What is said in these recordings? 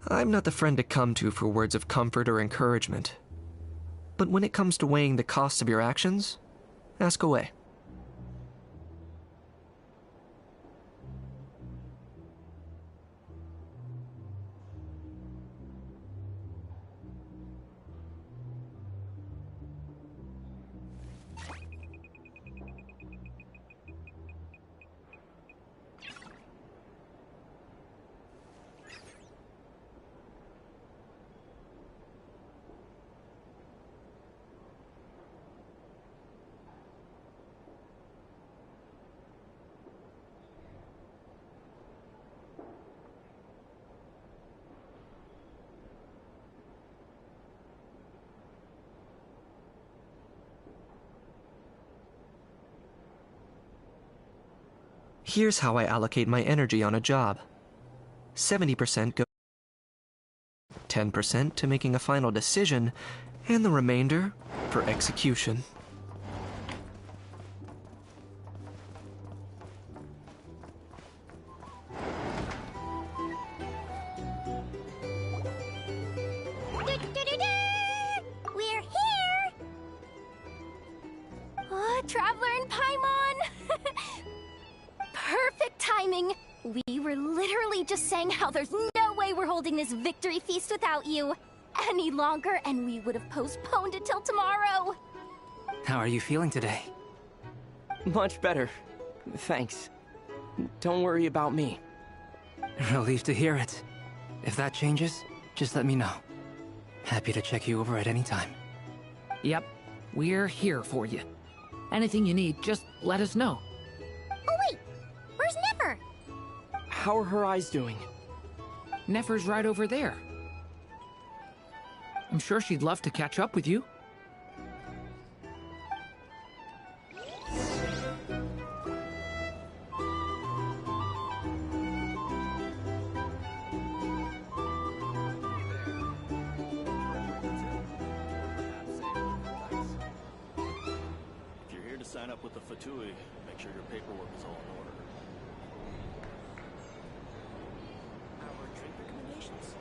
I'm not the friend to come to for words of comfort or encouragement. But when it comes to weighing the costs of your actions, ask away. Here's how I allocate my energy on a job. 70% goes 10% to making a final decision, and the remainder for execution. We're here! Oh, Traveler and Paimon! Perfect timing! We were literally just saying how there's no way we're holding this victory feast without you any longer, and we would have postponed it till tomorrow. How are you feeling today? Much better. Thanks. Don't worry about me. Relieved to hear it. If that changes, just let me know. Happy to check you over at any time. Yep, we're here for you. Anything you need, just let us know. Oh wait, where's Nefer? How are her eyes doing? Nefer's right over there. I'm sure she'd love to catch up with you. Sign up with the Fatui. Make sure your paperwork is all in order. Our drink recommendations.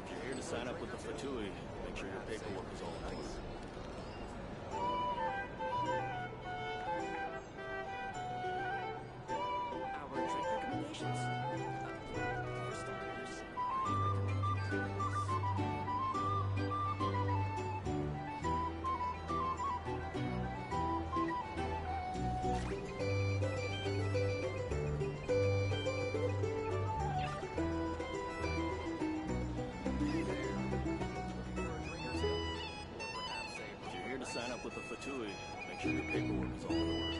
If you're here to sign up with the Fatui, make sure your paperwork is all in order. Sign up with the Fatui. Make sure your paperwork is all in order.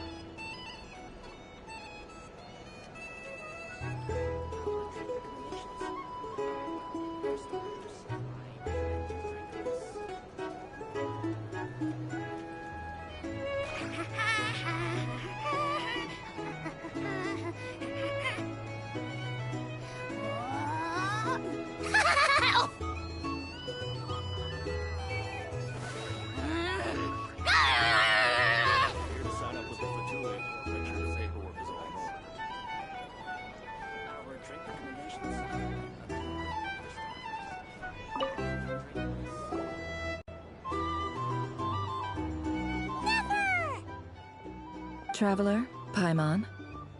Traveler, Paimon,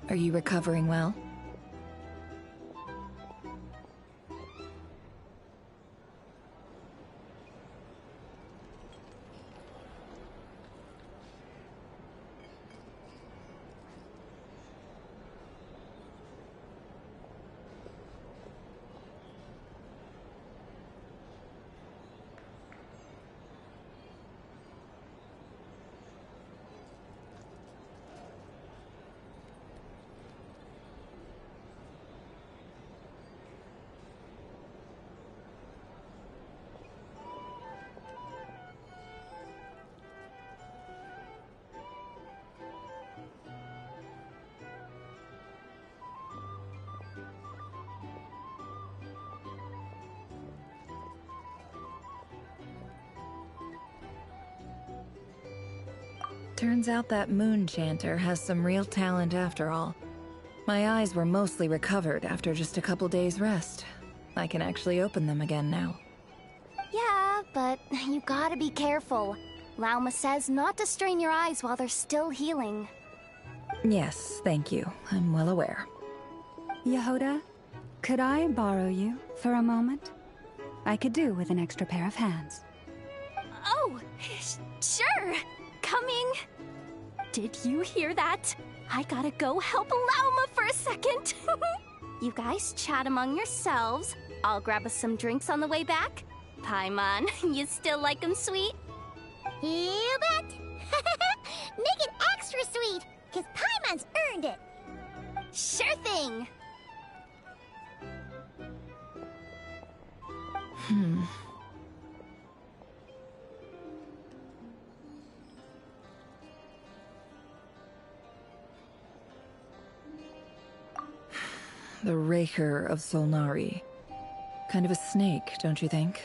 are you recovering well? Turns out that moon chanter has some real talent after all. My eyes were mostly recovered after just a couple days rest. I can actually open them again now. Yeah, but you gotta be careful. Lauma says not to strain your eyes while they're still healing. Yes, thank you. I'm well aware. Yehoda, could I borrow you for a moment? I could do with an extra pair of hands. Oh, sure. Coming. Did you hear that? I gotta go help Lauma for a second. You guys chat among yourselves. I'll grab us some drinks on the way back. Paimon, you still like 'em sweet? You bet! Make it extra sweet, because Paimon's earned it! Sure thing! The Raker of Solnari. Kind of a snake, don't you think?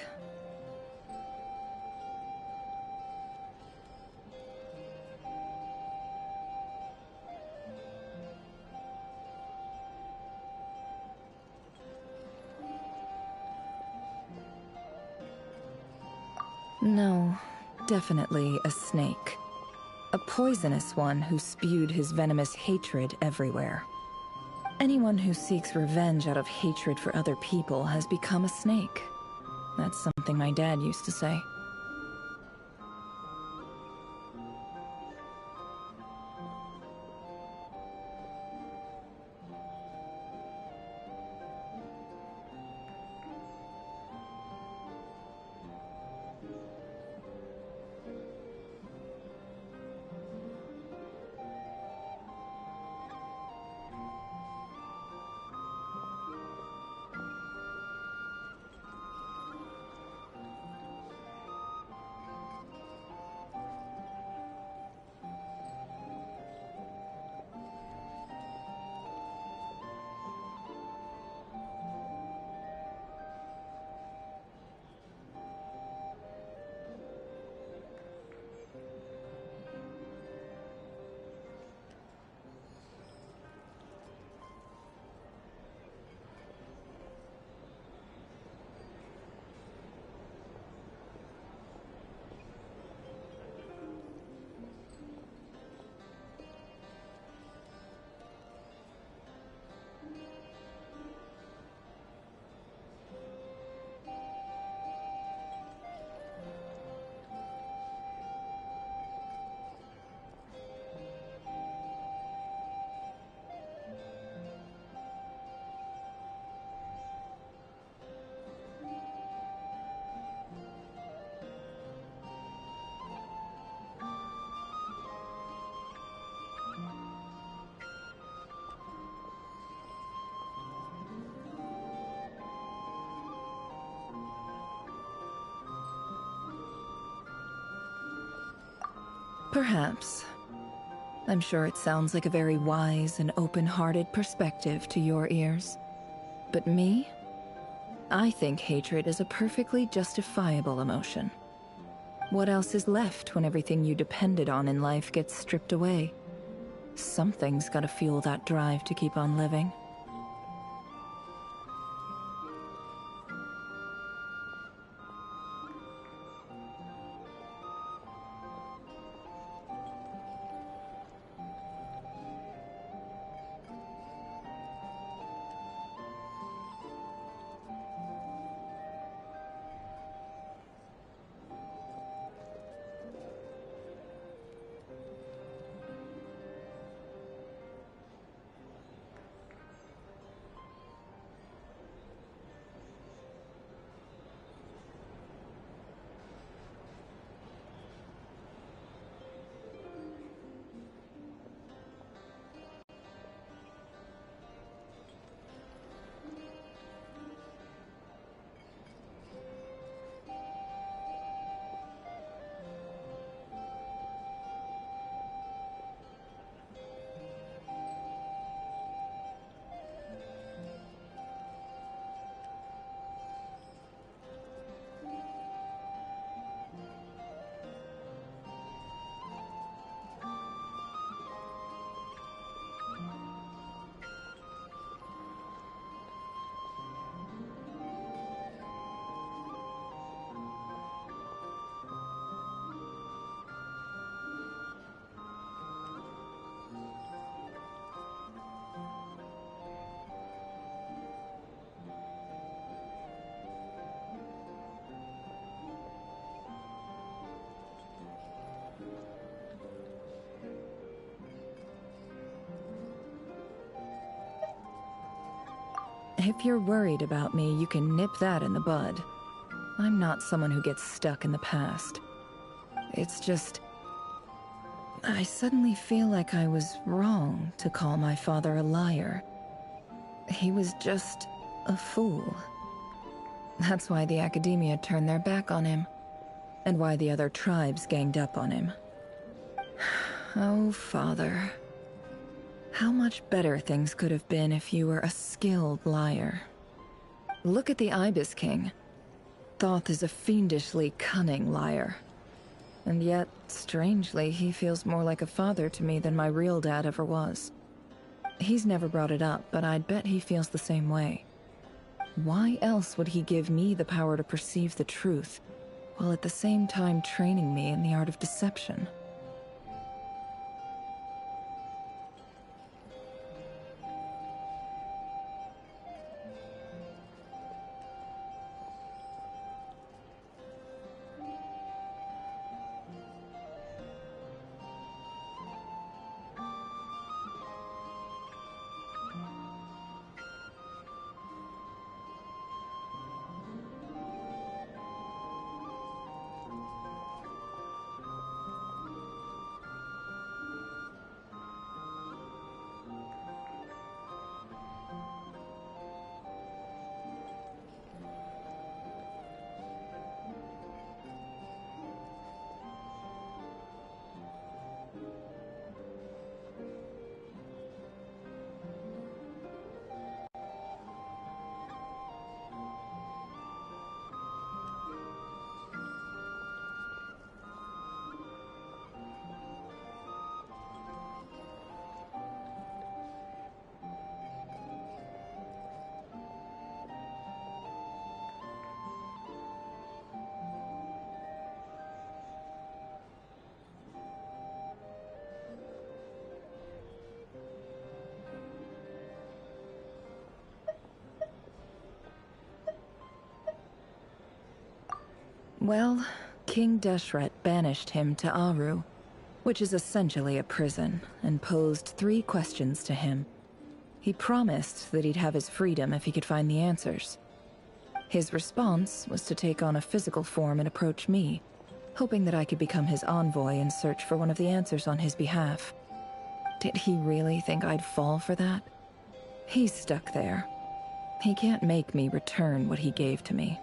No, definitely a snake. A poisonous one who spewed his venomous hatred everywhere. Anyone who seeks revenge out of hatred for other people has become a snake. That's something my dad used to say. Perhaps. I'm sure it sounds like a very wise and open-hearted perspective to your ears. But me? I think hatred is a perfectly justifiable emotion. What else is left when everything you depended on in life gets stripped away? Something's gotta fuel that drive to keep on living. If you're worried about me, you can nip that in the bud. I'm not someone who gets stuck in the past. It's just... I suddenly feel like I was wrong to call my father a liar. He was just a fool. That's why the Academia turned their back on him, and why the other tribes ganged up on him. Oh, Father. How much better things could have been if you were a skilled liar. Look at the Ibis King. Thoth is a fiendishly cunning liar. And yet, strangely, he feels more like a father to me than my real dad ever was. He's never brought it up, but I'd bet he feels the same way. Why else would he give me the power to perceive the truth, while at the same time training me in the art of deception? Well, King Deshret banished him to Aru, which is essentially a prison, and posed 3 questions to him. He promised that he'd have his freedom if he could find the answers. His response was to take on a physical form and approach me, hoping that I could become his envoy and search for one of the answers on his behalf. Did he really think I'd fall for that? He's stuck there. He can't make me return what he gave to me.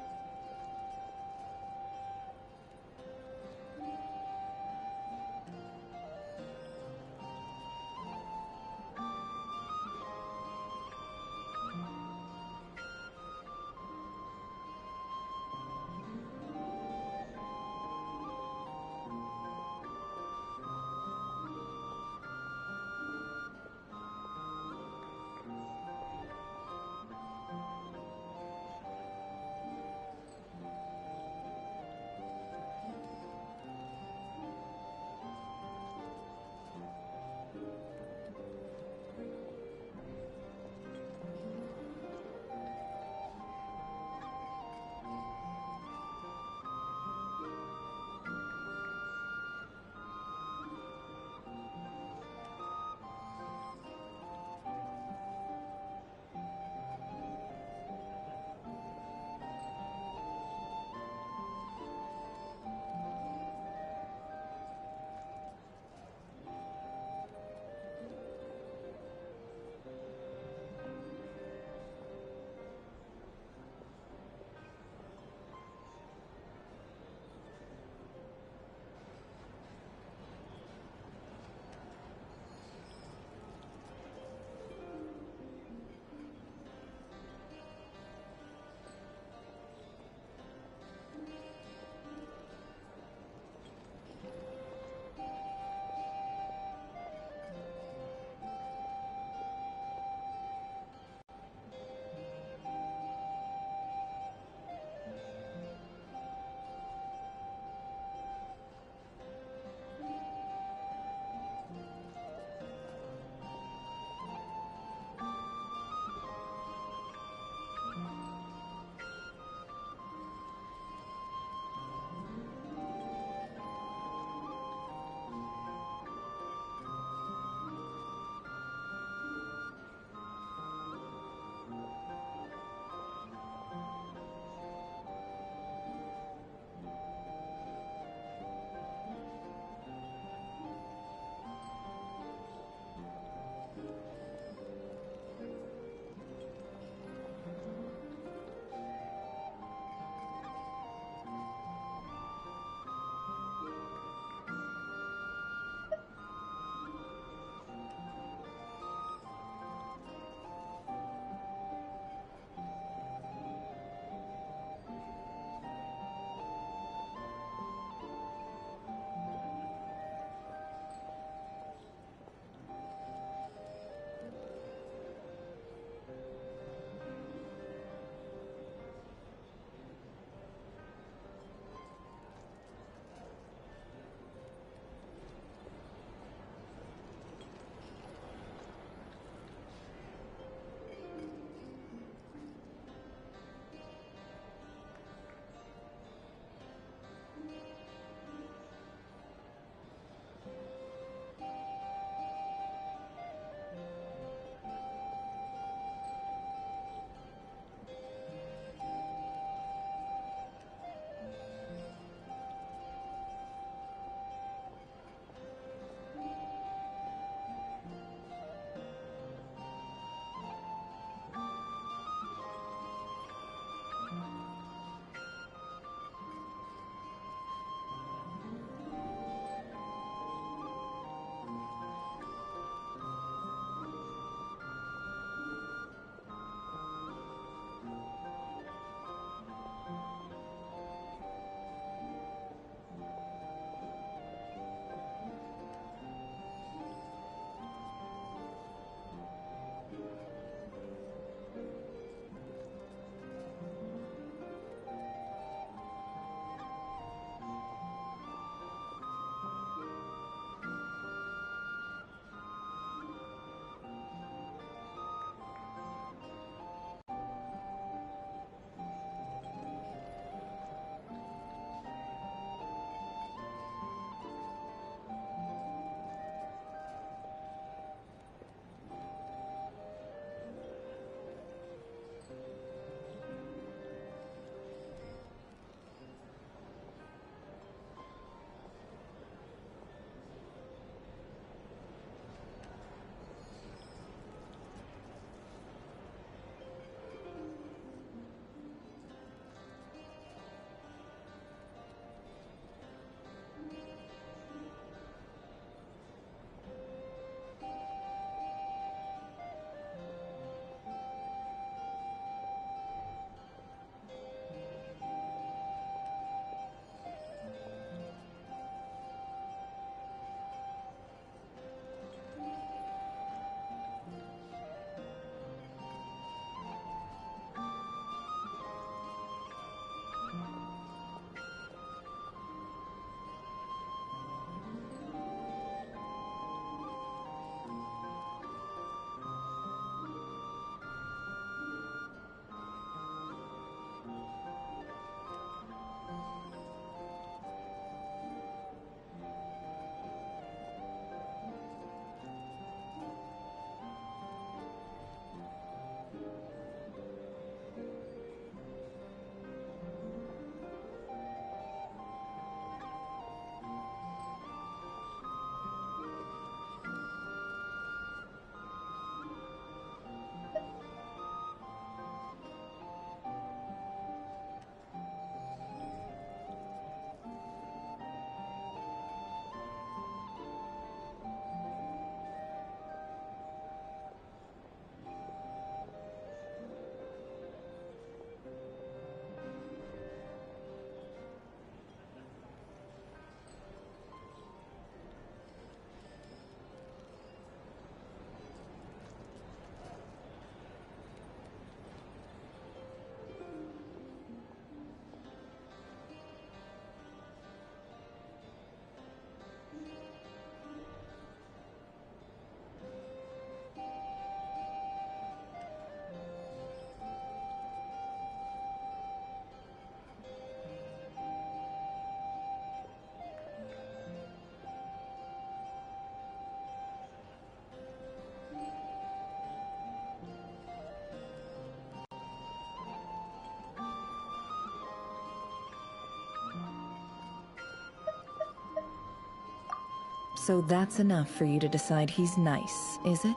So that's enough for you to decide he's nice, is it?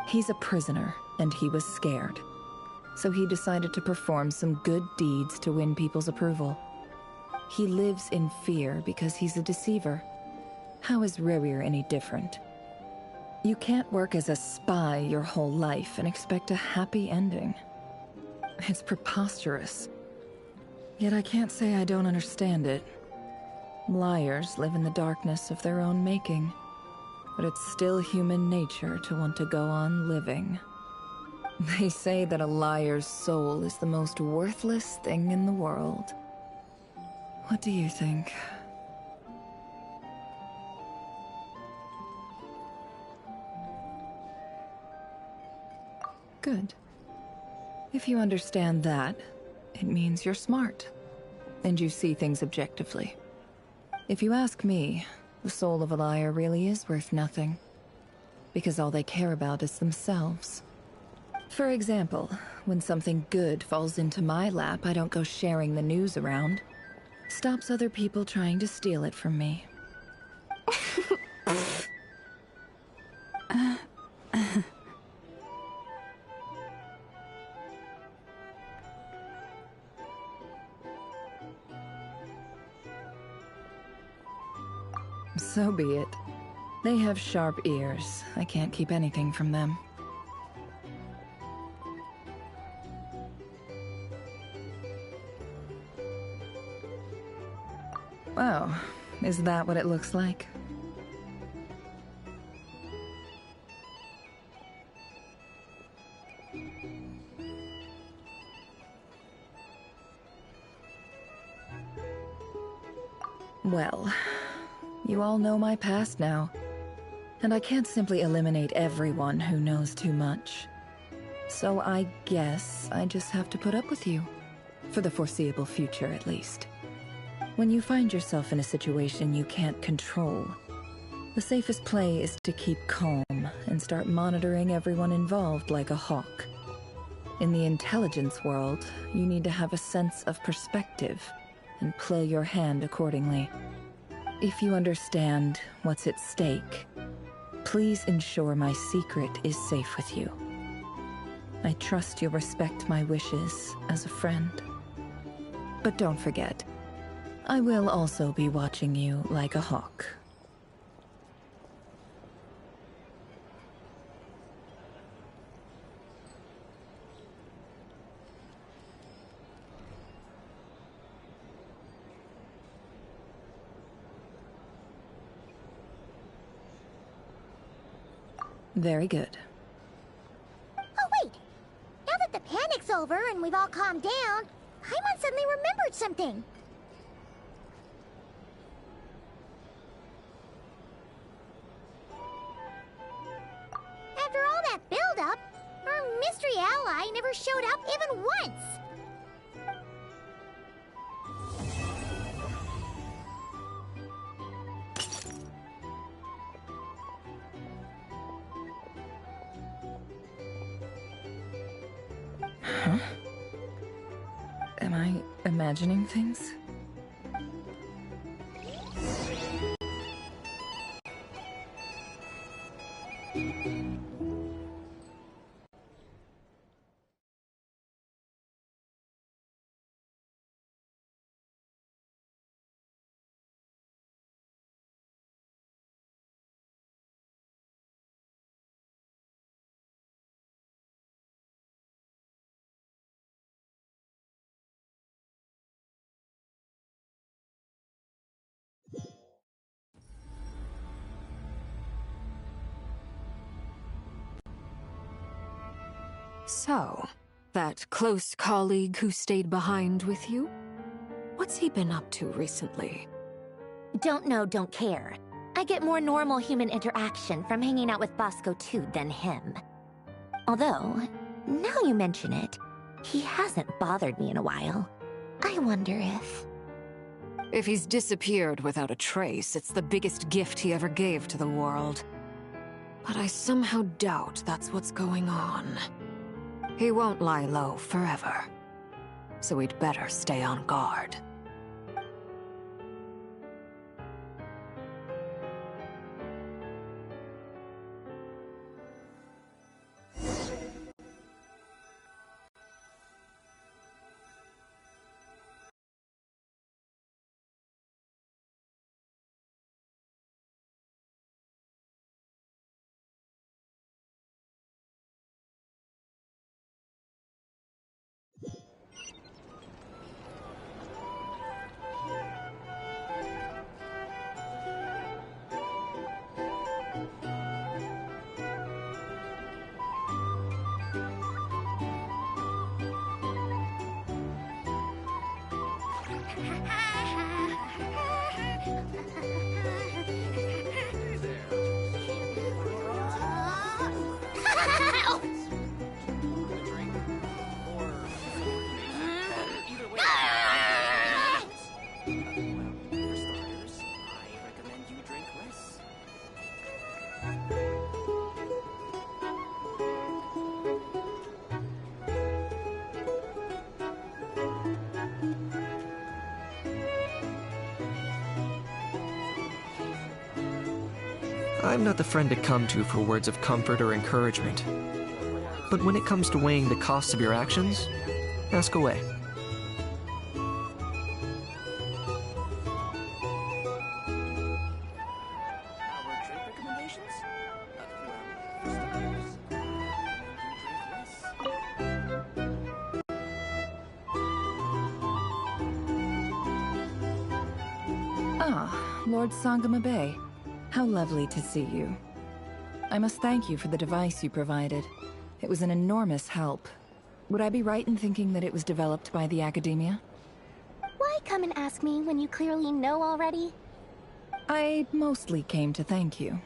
He's a prisoner, and he was scared. So he decided to perform some good deeds to win people's approval. He lives in fear because he's a deceiver. How is Rerir any different? You can't work as a spy your whole life and expect a happy ending. It's preposterous. Yet I can't say I don't understand it. Liars live in the darkness of their own making, but it's still human nature to want to go on living. They say that a liar's soul is the most worthless thing in the world. What do you think? Good. If you understand that, it means you're smart, and you see things objectively. If you ask me, the soul of a liar really is worth nothing, because all they care about is themselves. For example, when something good falls into my lap, I don't go sharing the news around. Stops other people trying to steal it from me. So be it. They have sharp ears. I can't keep anything from them. Oh, is that what it looks like? Well, you all know my past now, and I can't simply eliminate everyone who knows too much. So I guess I just have to put up with you, for the foreseeable future at least. When you find yourself in a situation you can't control, the safest play is to keep calm and start monitoring everyone involved like a hawk. In the intelligence world, you need to have a sense of perspective and play your hand accordingly. If you understand what's at stake, please ensure my secret is safe with you. I trust you'll respect my wishes as a friend. But don't forget, I will also be watching you like a hawk. Very good. Oh, wait! Now that the panic's over and we've all calmed down, Paimon suddenly remembered something. After all that build-up, our mystery ally never showed up even once! Huh? Am I imagining things? So, that close colleague who stayed behind with you? What's he been up to recently? Don't know, don't care. I get more normal human interaction from hanging out with Bosco too than him. Although, now you mention it, he hasn't bothered me in a while. I wonder if... If he's disappeared without a trace, it's the biggest gift he ever gave to the world. But I somehow doubt that's what's going on. He won't lie low forever. So we'd better stay on guard. I'm not the friend to come to for words of comfort or encouragement. But when it comes to weighing the costs of your actions, ask away. Ah, Lord Sangama Bay. How lovely to see you. I must thank you for the device you provided. It was an enormous help. Would I be right in thinking that it was developed by the Academia? Why come and ask me when you clearly know already? I mostly came to thank you.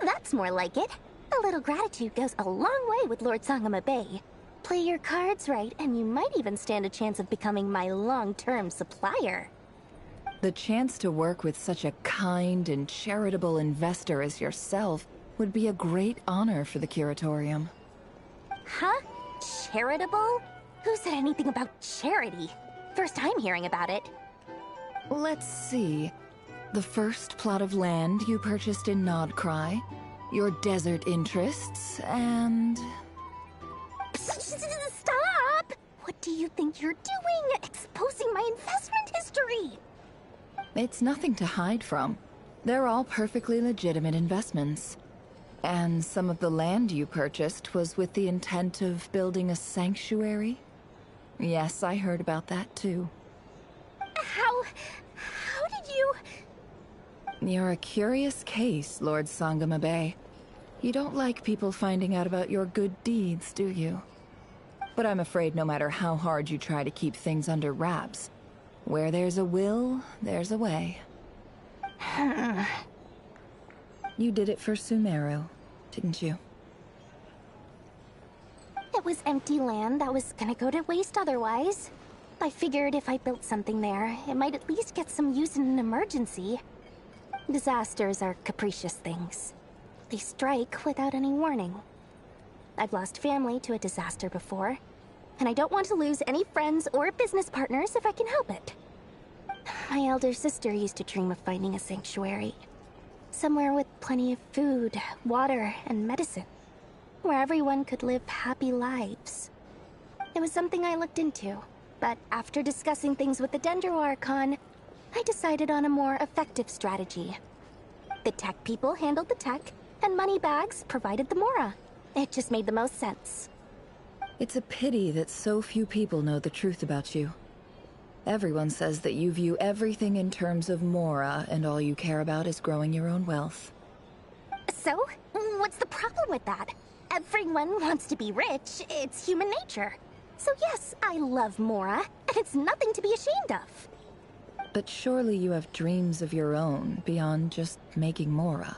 That's more like it. A little gratitude goes a long way with Lord Sangama Bay. Play your cards right, and you might even stand a chance of becoming my long-term supplier. The chance to work with such a kind and charitable investor as yourself would be a great honor for the Curatorium. Huh? Charitable? Who said anything about charity? First time hearing about it. Let's see. The first plot of land you purchased in Nodcry, your desert interests, and... Stop! What do you think you're doing? Exposing my investment history! It's nothing to hide from. They're all perfectly legitimate investments. And some of the land you purchased was with the intent of building a sanctuary? Yes, I heard about that too. How did you... You're a curious case, Lord Sangama Bay. You don't like people finding out about your good deeds, do you? But I'm afraid no matter how hard you try to keep things under wraps, where there's a will, there's a way. You did it for Sumeru, didn't you? It was empty land that was gonna go to waste otherwise. I figured if I built something there, it might at least get some use in an emergency. Disasters are capricious things. They strike without any warning. I've lost family to a disaster before, and I don't want to lose any friends or business partners if I can help it. My elder sister used to dream of finding a sanctuary. Somewhere with plenty of food, water, and medicine. Where everyone could live happy lives. It was something I looked into, but after discussing things with the Dendro Archon, I decided on a more effective strategy. The tech people handled the tech, and Moneybags provided the Mora. It just made the most sense. It's a pity that so few people know the truth about you. Everyone says that you view everything in terms of Mora, and all you care about is growing your own wealth. So? What's the problem with that? Everyone wants to be rich. It's human nature. So yes, I love Mora, and it's nothing to be ashamed of. But surely you have dreams of your own, beyond just making Mora.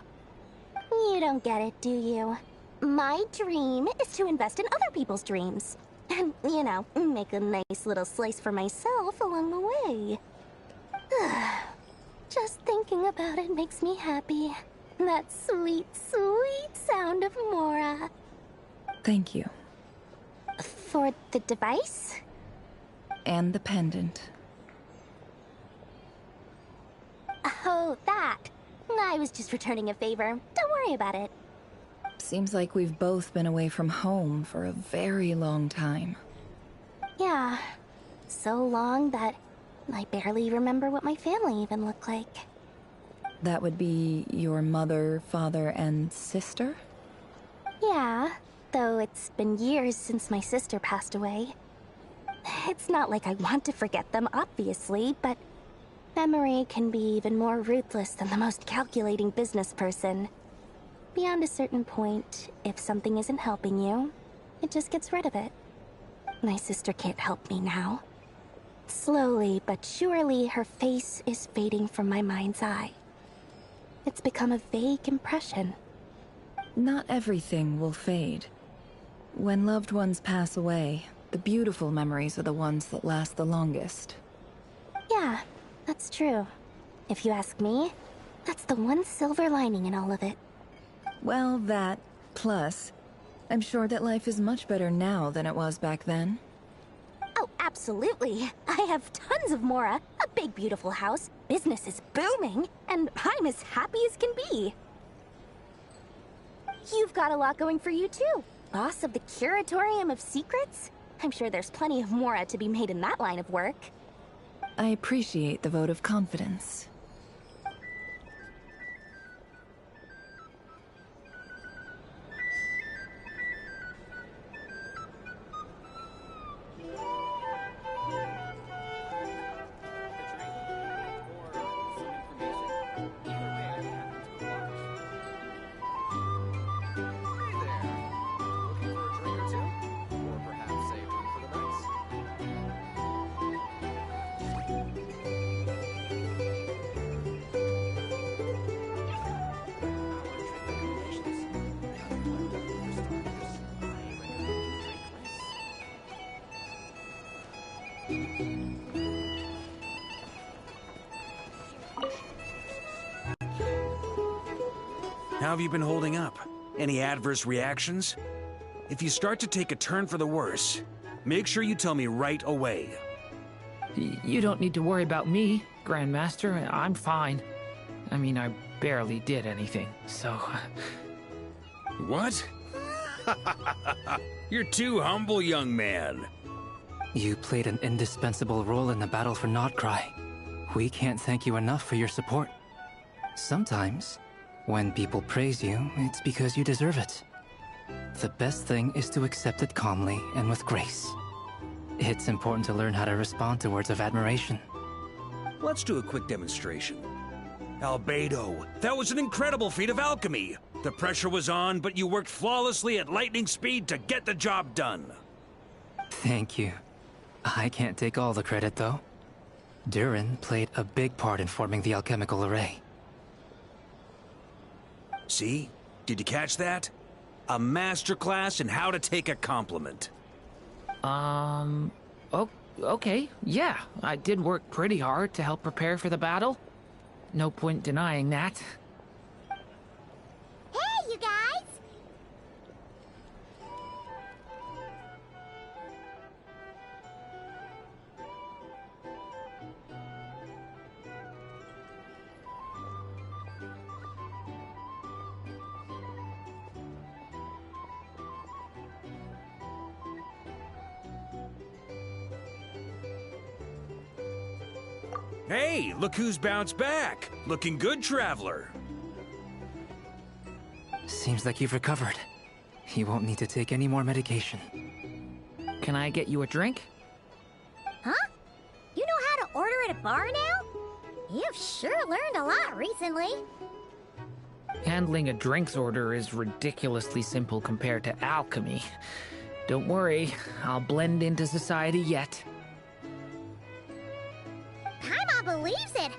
You don't get it, do you? My dream is to invest in other people's dreams. And, you know, make a nice little slice for myself along the way. Just thinking about it makes me happy. That sweet, sweet sound of Mora. Thank you. For the device? And the pendant. Oh, that. I was just returning a favor. Don't worry about it. Seems like we've both been away from home for a very long time. Yeah. So long that I barely remember what my family even looked like. That would be your mother, father, and sister? Yeah, though it's been years since my sister passed away. It's not like I want to forget them, obviously, but memory can be even more ruthless than the most calculating business person. Beyond a certain point, if something isn't helping you, it just gets rid of it. My sister can't help me now. Slowly but surely, her face is fading from my mind's eye. It's become a vague impression. Not everything will fade. When loved ones pass away, the beautiful memories are the ones that last the longest. Yeah, that's true. If you ask me, that's the one silver lining in all of it. Well, that, plus, I'm sure that life is much better now than it was back then. Oh, absolutely. I have tons of Mora, a big beautiful house, business is booming, and I'm as happy as can be. You've got a lot going for you too. Boss of the Curatorium of Secrets? I'm sure there's plenty of Mora to be made in that line of work. I appreciate the vote of confidence. How have you been holding up? Any adverse reactions? If you start to take a turn for the worse, make sure you tell me right away. You don't need to worry about me, Grandmaster. I'm fine. I mean, I barely did anything, so... What? You're too humble, young man. You played an indispensable role in the battle for Nodcry. We can't thank you enough for your support. Sometimes, when people praise you, it's because you deserve it. The best thing is to accept it calmly and with grace. It's important to learn how to respond to words of admiration. Let's do a quick demonstration. Albedo, that was an incredible feat of alchemy. The pressure was on, but you worked flawlessly at lightning speed to get the job done. Thank you. I can't take all the credit, though. Durin played a big part in forming the alchemical array. See? Did you catch that? A masterclass in how to take a compliment. Okay, yeah. I did work pretty hard to help prepare for the battle. No point denying that. Hey, you guys! Hey, look who's bounced back. Looking good, Traveler. Seems like you've recovered. You won't need to take any more medication. Can I get you a drink? Huh? You know how to order at a bar now? You've sure learned a lot recently. Handling a drinks order is ridiculously simple compared to alchemy. Don't worry, I'll blend into society yet. Paimon believes it.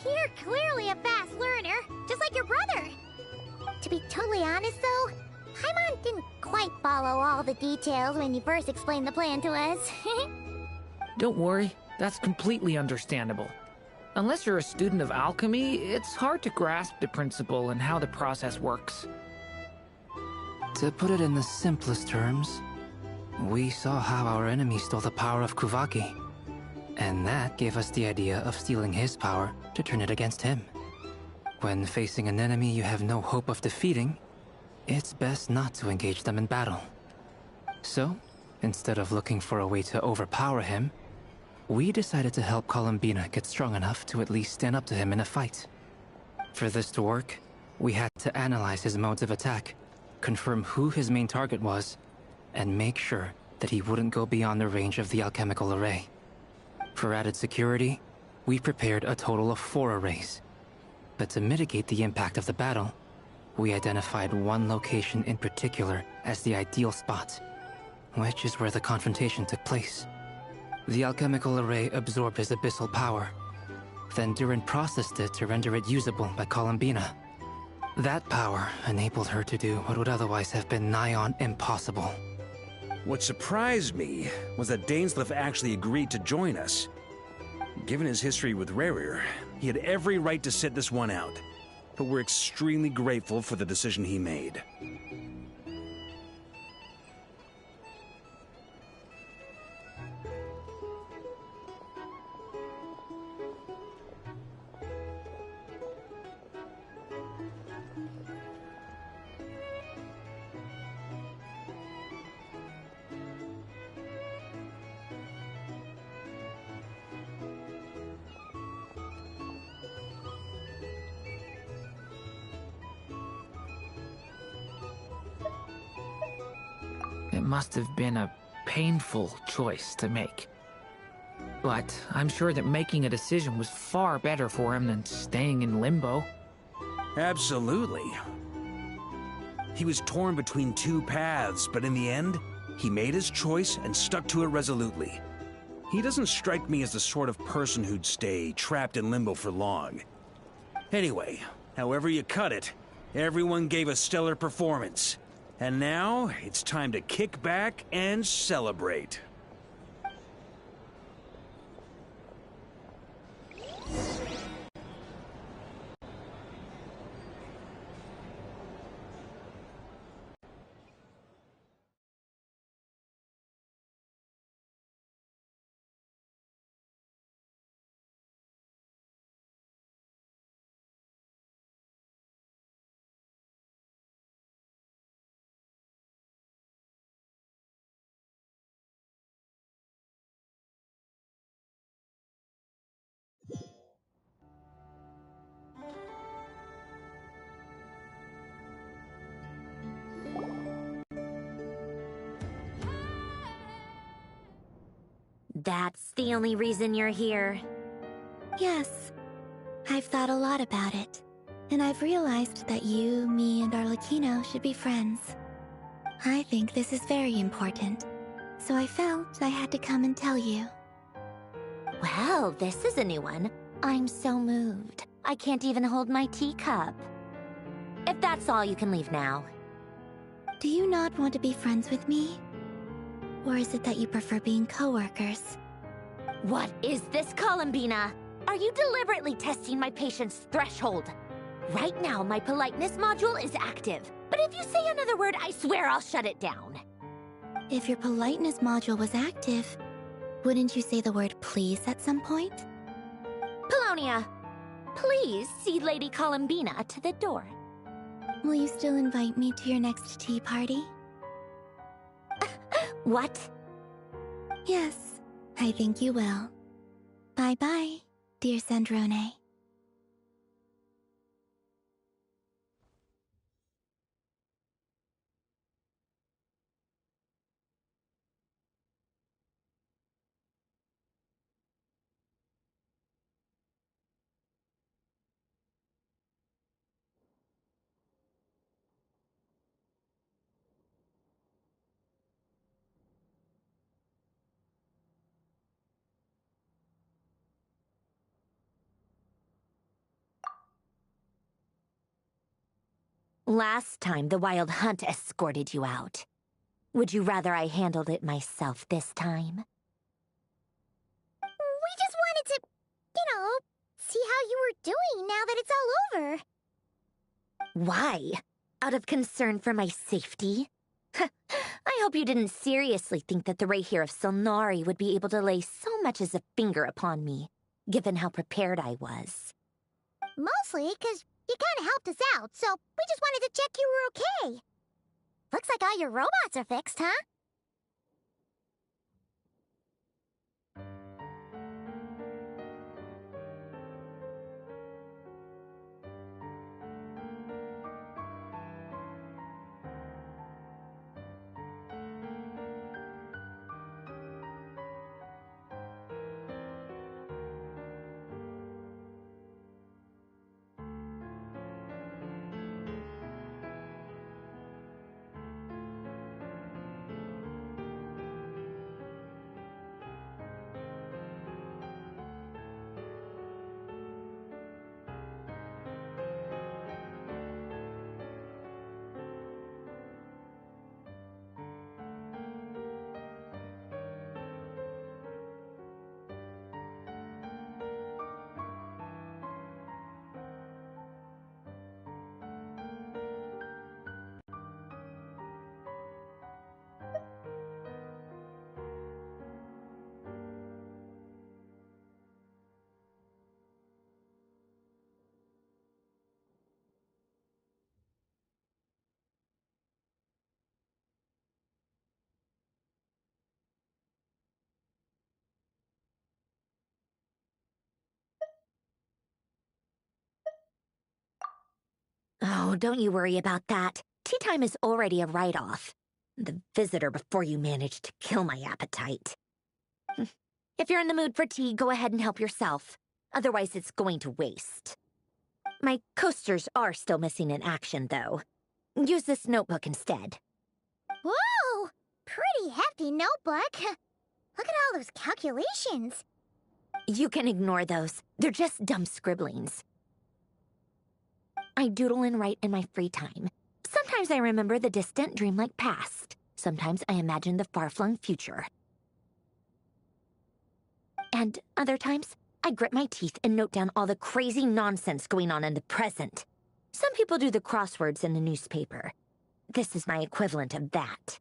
You're clearly a fast learner, just like your brother. To be totally honest, though, Paimon didn't quite follow all the details when you first explained the plan to us. Don't worry, that's completely understandable. Unless you're a student of alchemy, it's hard to grasp the principle and how the process works. To put it in the simplest terms, we saw how our enemy stole the power of Kuvaki. And that gave us the idea of stealing his power to turn it against him. When facing an enemy you have no hope of defeating, it's best not to engage them in battle. So, instead of looking for a way to overpower him, we decided to help Columbina get strong enough to at least stand up to him in a fight. For this to work, we had to analyze his modes of attack, confirm who his main target was, and make sure that he wouldn't go beyond the range of the alchemical array. For added security, we prepared a total of 4 arrays. But to mitigate the impact of the battle, we identified one location in particular as the ideal spot, which is where the confrontation took place. The alchemical array absorbed his abyssal power. Then Durin processed it to render it usable by Columbina. That power enabled her to do what would otherwise have been nigh on impossible. What surprised me was that Dainsleif actually agreed to join us. Given his history with Rerir, he had every right to sit this one out. But we're extremely grateful for the decision he made. It must have been a painful choice to make. But I'm sure that making a decision was far better for him than staying in limbo. Absolutely. He was torn between two paths, but in the end, he made his choice and stuck to it resolutely. He doesn't strike me as the sort of person who'd stay trapped in limbo for long. Anyway, however you cut it, everyone gave a stellar performance. And now, it's time to kick back and celebrate. That's the only reason you're here. Yes. I've thought a lot about it. And I've realized that you, me, and Arlecchino should be friends. I think this is very important. So I felt I had to come and tell you. Well, this is a new one. I'm so moved. I can't even hold my teacup. If that's all, you can leave now. Do you not want to be friends with me? Or is it that you prefer being co-workers? What is this, Columbina? Are you deliberately testing my patience threshold? Right now, my politeness module is active. But if you say another word, I swear I'll shut it down. If your politeness module was active, wouldn't you say the word please at some point? Polonia, please see Lady Columbina to the door. Will you still invite me to your next tea party? What? Yes, I think you will. Bye-bye, dear Sandrone. Last time, the Wild Hunt escorted you out. Would you rather I handled it myself this time? We just wanted to, see how you were doing now that it's all over. Why? Out of concern for my safety? I hope you didn't seriously think that the Rayhir of Solnari would be able to lay so much as a finger upon me, given how prepared I was. Mostly because you kind of helped us out, so we just wanted to check you were okay. Looks like all your robots are fixed, huh? Oh, don't you worry about that. Tea time is already a write-off. The visitor before you managed to kill my appetite. If you're in the mood for tea, go ahead and help yourself. Otherwise, it's going to waste. My coasters are still missing in action, though. Use this notebook instead. Whoa! Pretty hefty notebook. Look at all those calculations. You can ignore those. They're just dumb scribblings. I doodle and write in my free time. Sometimes I remember the distant, dreamlike past. Sometimes I imagine the far-flung future. And other times, I grit my teeth and note down all the crazy nonsense going on in the present. Some people do the crosswords in the newspaper. This is my equivalent of that.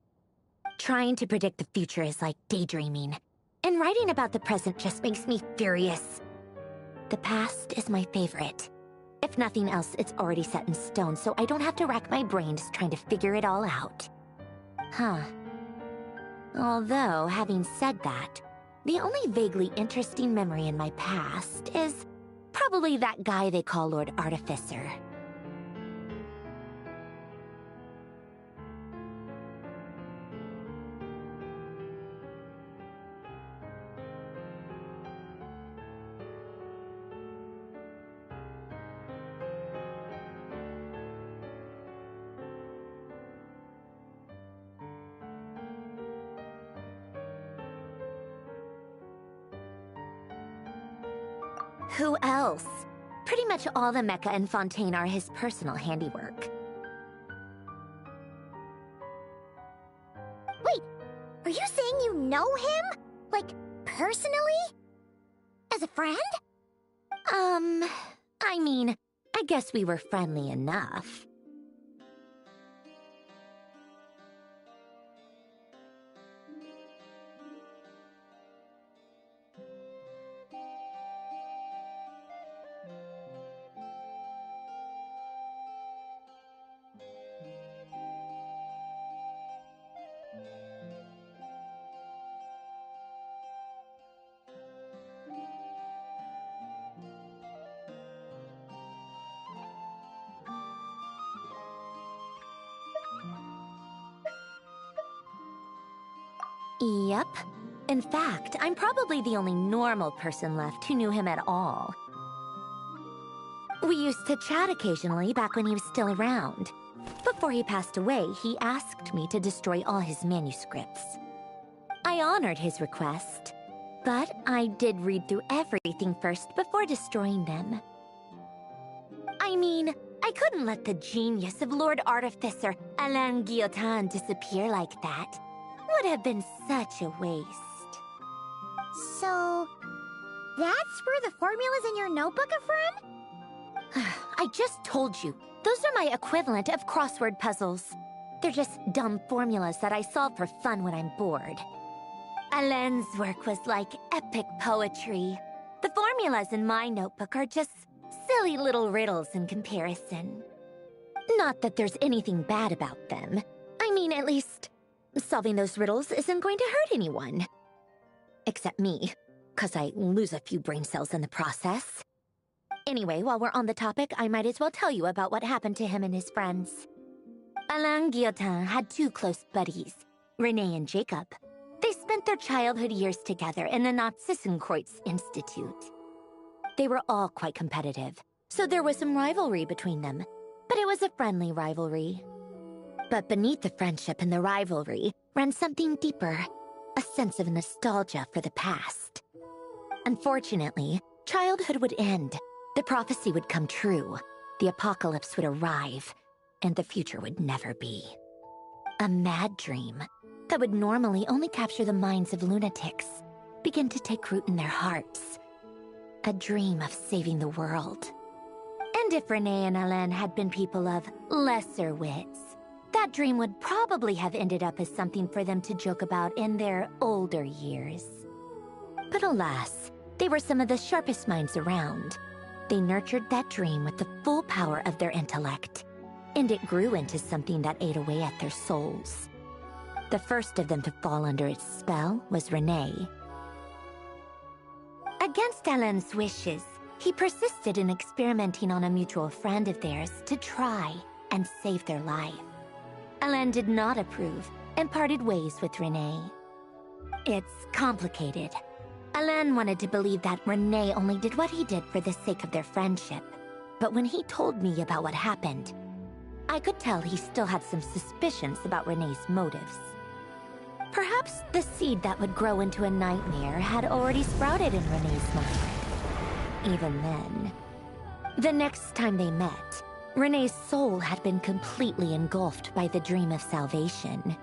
Trying to predict the future is like daydreaming, and writing about the present just makes me furious. The past is my favorite. If nothing else, it's already set in stone, so I don't have to rack my brains trying to figure it all out. Huh. Although, having said that, the only vaguely interesting memory in my past is probably that guy they call Lord Artificer. Who else? Pretty much all the mecha in Fontaine are his personal handiwork. Wait, are you saying you know him? Like, personally? As a friend? I mean, I guess we were friendly enough. Yep. In fact, I'm probably the only normal person left who knew him at all. We used to chat occasionally back when he was still around. Before he passed away, he asked me to destroy all his manuscripts. I honored his request, but I did read through everything first before destroying them. I mean, I couldn't let the genius of Lord Artificer Alain Guillotin disappear like that. Would have been such a waste. So, that's where the formulas in your notebook are from? I just told you. Those are my equivalent of crossword puzzles. They're just dumb formulas that I solve for fun when I'm bored. Alain's work was like epic poetry. The formulas in my notebook are just silly little riddles in comparison. Not that there's anything bad about them. I mean, at least, solving those riddles isn't going to hurt anyone. Except me, 'cause I lose a few brain cells in the process. Anyway, while we're on the topic, I might as well tell you about what happened to him and his friends. Alain Guillotin had two close buddies, Renee and Jacob. They spent their childhood years together in the Narzissenkreuz Institute. They were all quite competitive, so there was some rivalry between them, but it was a friendly rivalry. But beneath the friendship and the rivalry ran something deeper, a sense of nostalgia for the past. Unfortunately, childhood would end, the prophecy would come true, the apocalypse would arrive, and the future would never be. A mad dream that would normally only capture the minds of lunatics began to take root in their hearts. A dream of saving the world. And if Renee and Alain had been people of lesser wits, that dream would probably have ended up as something for them to joke about in their older years. But alas, they were some of the sharpest minds around. They nurtured that dream with the full power of their intellect, and it grew into something that ate away at their souls. The first of them to fall under its spell was Renee. Against Alain's wishes, he persisted in experimenting on a mutual friend of theirs to try and save their life. Alain did not approve and parted ways with Renee. It's complicated. Alain wanted to believe that Renee only did what he did for the sake of their friendship. But when he told me about what happened, I could tell he still had some suspicions about Renee's motives. Perhaps the seed that would grow into a nightmare had already sprouted in Renee's mind. Even then. The next time they met, Renee's soul had been completely engulfed by the dream of salvation.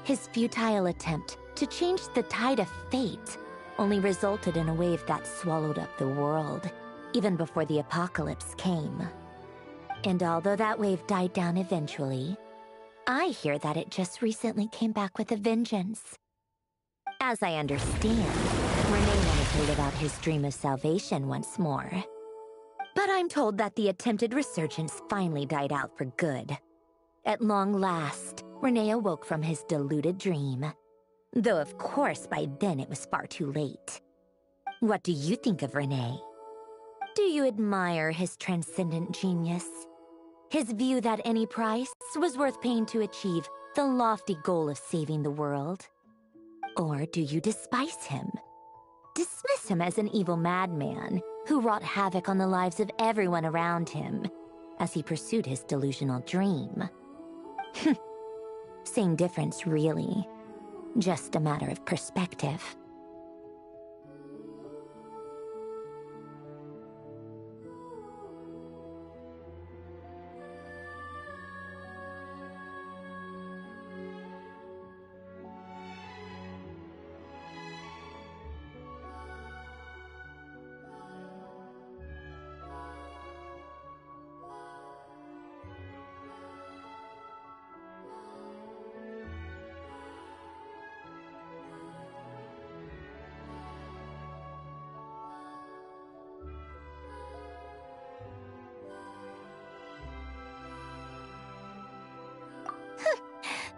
His futile attempt to change the tide of fate only resulted in a wave that swallowed up the world, even before the apocalypse came. And although that wave died down eventually, I hear that it just recently came back with a vengeance. As I understand, Renee wanted to live out his dream of salvation once more. But I'm told that the attempted resurgence finally died out for good. At long last, Renee awoke from his deluded dream. Though of course by then it was far too late. What do you think of Renee? Do you admire his transcendent genius? His view that any price was worth paying to achieve the lofty goal of saving the world? Or do you despise him? Dismiss him as an evil madman who wrought havoc on the lives of everyone around him as he pursued his delusional dream? Same difference, really. Just a matter of perspective.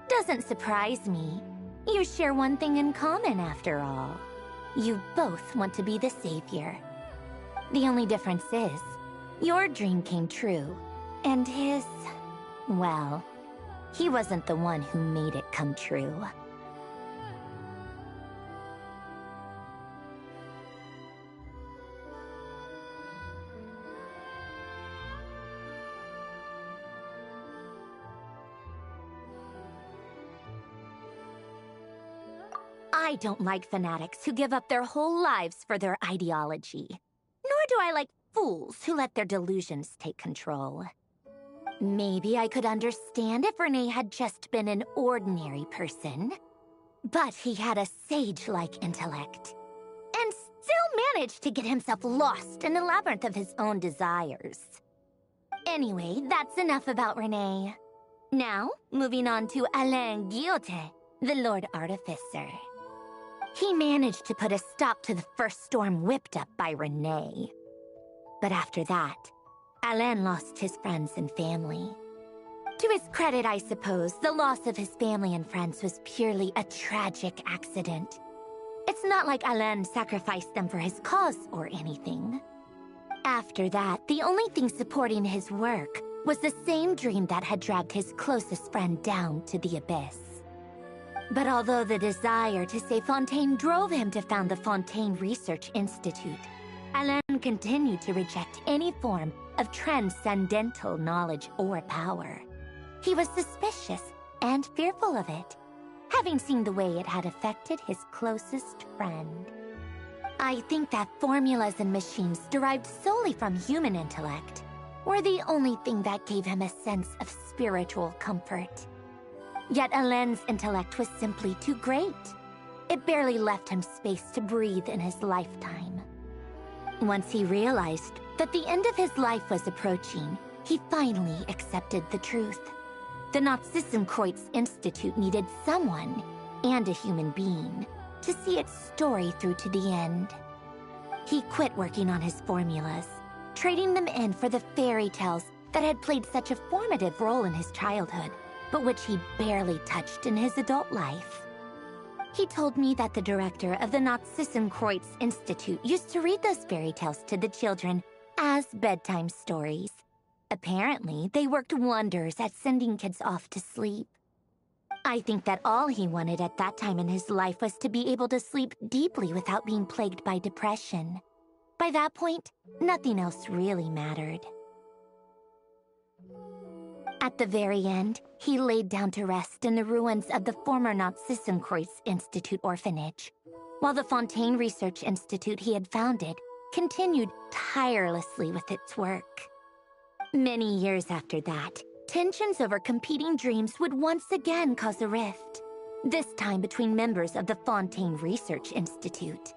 Doesn't surprise me. You share one thing in common, after all. You both want to be the savior. The only difference is, your dream came true, and his... well, he wasn't the one who made it come true. I don't like fanatics who give up their whole lives for their ideology. Nor do I like fools who let their delusions take control. Maybe I could understand if Renee had just been an ordinary person. But he had a sage-like intellect. And still managed to get himself lost in the labyrinth of his own desires. Anyway, that's enough about Renee. Now, moving on to Alain Guillotin, the Lord Artificer. He managed to put a stop to the first storm whipped up by Renee. But after that, Alain lost his friends and family. To his credit, I suppose, the loss of his family and friends was purely a tragic accident. It's not like Alain sacrificed them for his cause or anything. After that, the only thing supporting his work was the same dream that had dragged his closest friend down to the abyss. But although the desire to save Fontaine drove him to found the Fontaine Research Institute, Alain continued to reject any form of transcendental knowledge or power. He was suspicious and fearful of it, having seen the way it had affected his closest friend. I think that formulas and machines derived solely from human intellect were the only thing that gave him a sense of spiritual comfort. Yet Alain's intellect was simply too great. It barely left him space to breathe in his lifetime. Once he realized that the end of his life was approaching, he finally accepted the truth. The Nazissenkreuz Institute needed someone, and a human being, to see its story through to the end. He quit working on his formulas, trading them in for the fairy tales that had played such a formative role in his childhood, but which he barely touched in his adult life. He told me that the director of the Nazissenkreuz Institute used to read those fairy tales to the children as bedtime stories. Apparently, they worked wonders at sending kids off to sleep. I think that all he wanted at that time in his life was to be able to sleep deeply without being plagued by depression. By that point, nothing else really mattered. At the very end, he laid down to rest in the ruins of the former Nazissenkreuz Institute orphanage, while the Fontaine Research Institute he had founded continued tirelessly with its work. Many years after that, tensions over competing dreams would once again cause a rift, this time between members of the Fontaine Research Institute.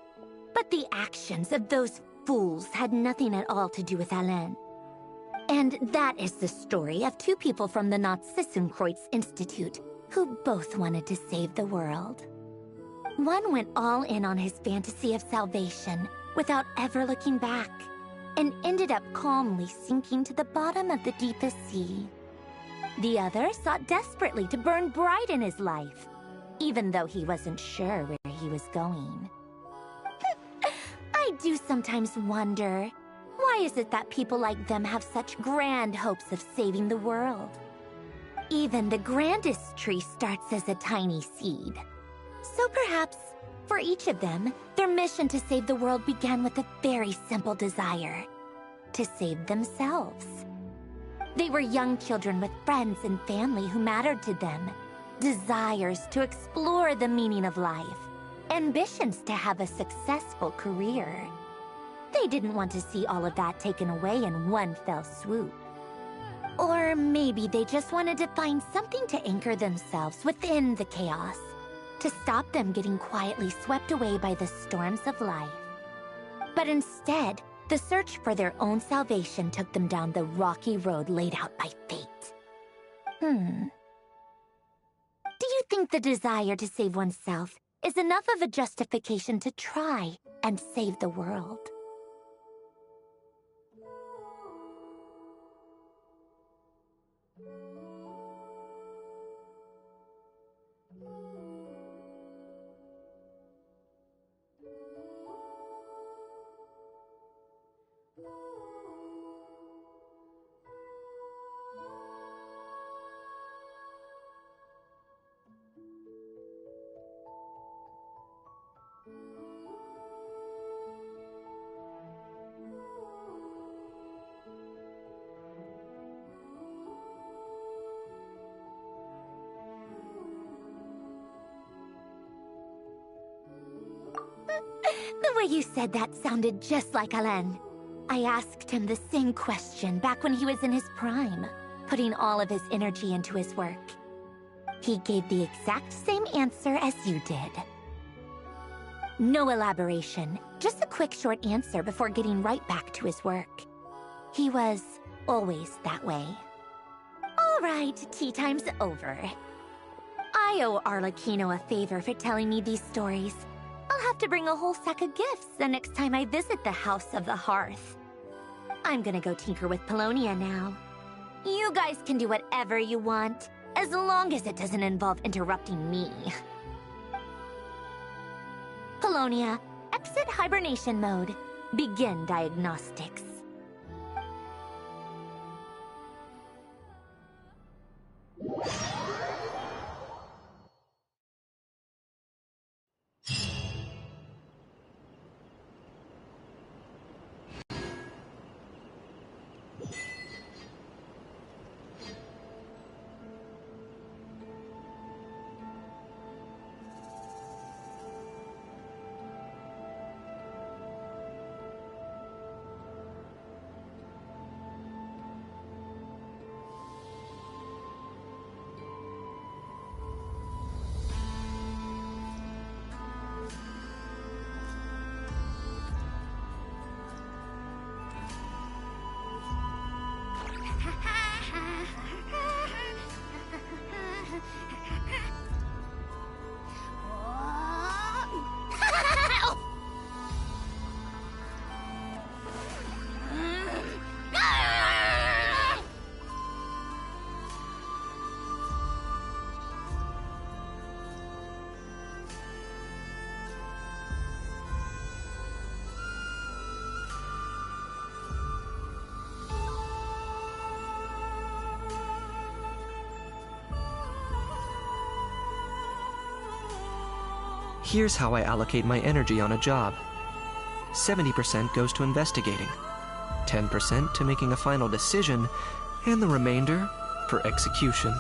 But the actions of those fools had nothing at all to do with Alain. And that is the story of two people from the Nazissenkreuz Institute who both wanted to save the world. One went all in on his fantasy of salvation without ever looking back, and ended up calmly sinking to the bottom of the deepest sea. The other sought desperately to burn bright in his life, even though he wasn't sure where he was going. I do sometimes wonder, why is it that people like them have such grand hopes of saving the world? Even the grandest tree starts as a tiny seed. So perhaps, for each of them, their mission to save the world began with a very simple desire: to save themselves. They were young children with friends and family who mattered to them, desires to explore the meaning of life, ambitions to have a successful career. They didn't want to see all of that taken away in one fell swoop. Or maybe they just wanted to find something to anchor themselves within the chaos, to stop them getting quietly swept away by the storms of life. But instead, the search for their own salvation took them down the rocky road laid out by fate. Do you think the desire to save oneself is enough of a justification to try and save the world? The way you said that sounded just like Alain. I asked him the same question back when he was in his prime, putting all of his energy into his work. He gave the exact same answer as you did. No elaboration, just a quick short answer before getting right back to his work. He was always that way. All right, tea time's over. I owe Arlecchino a favor for telling me these stories. I'll have to bring a whole sack of gifts the next time I visit the House of the Hearth. I'm gonna go tinker with Polonia now. You guys can do whatever you want, as long as it doesn't involve interrupting me. Polonia, exit hibernation mode. Begin diagnostics. Here's how I allocate my energy on a job. 70% goes to investigating, 10% to making a final decision, and the remainder for execution.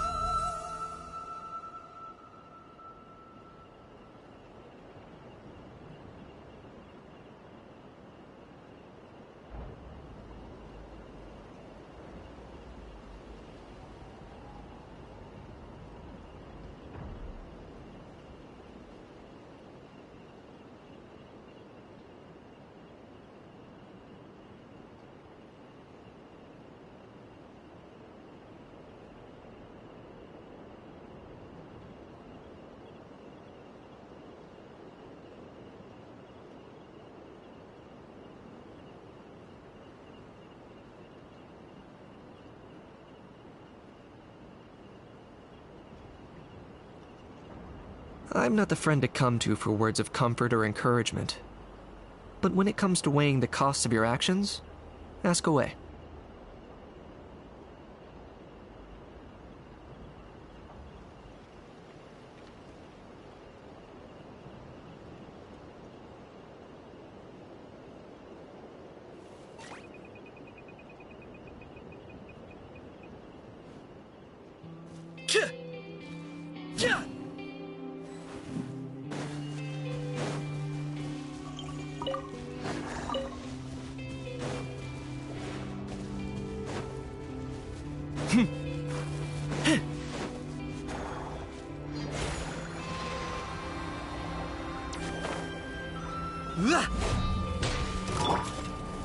I'm not the friend to come to for words of comfort or encouragement. But when it comes to weighing the costs of your actions, ask away.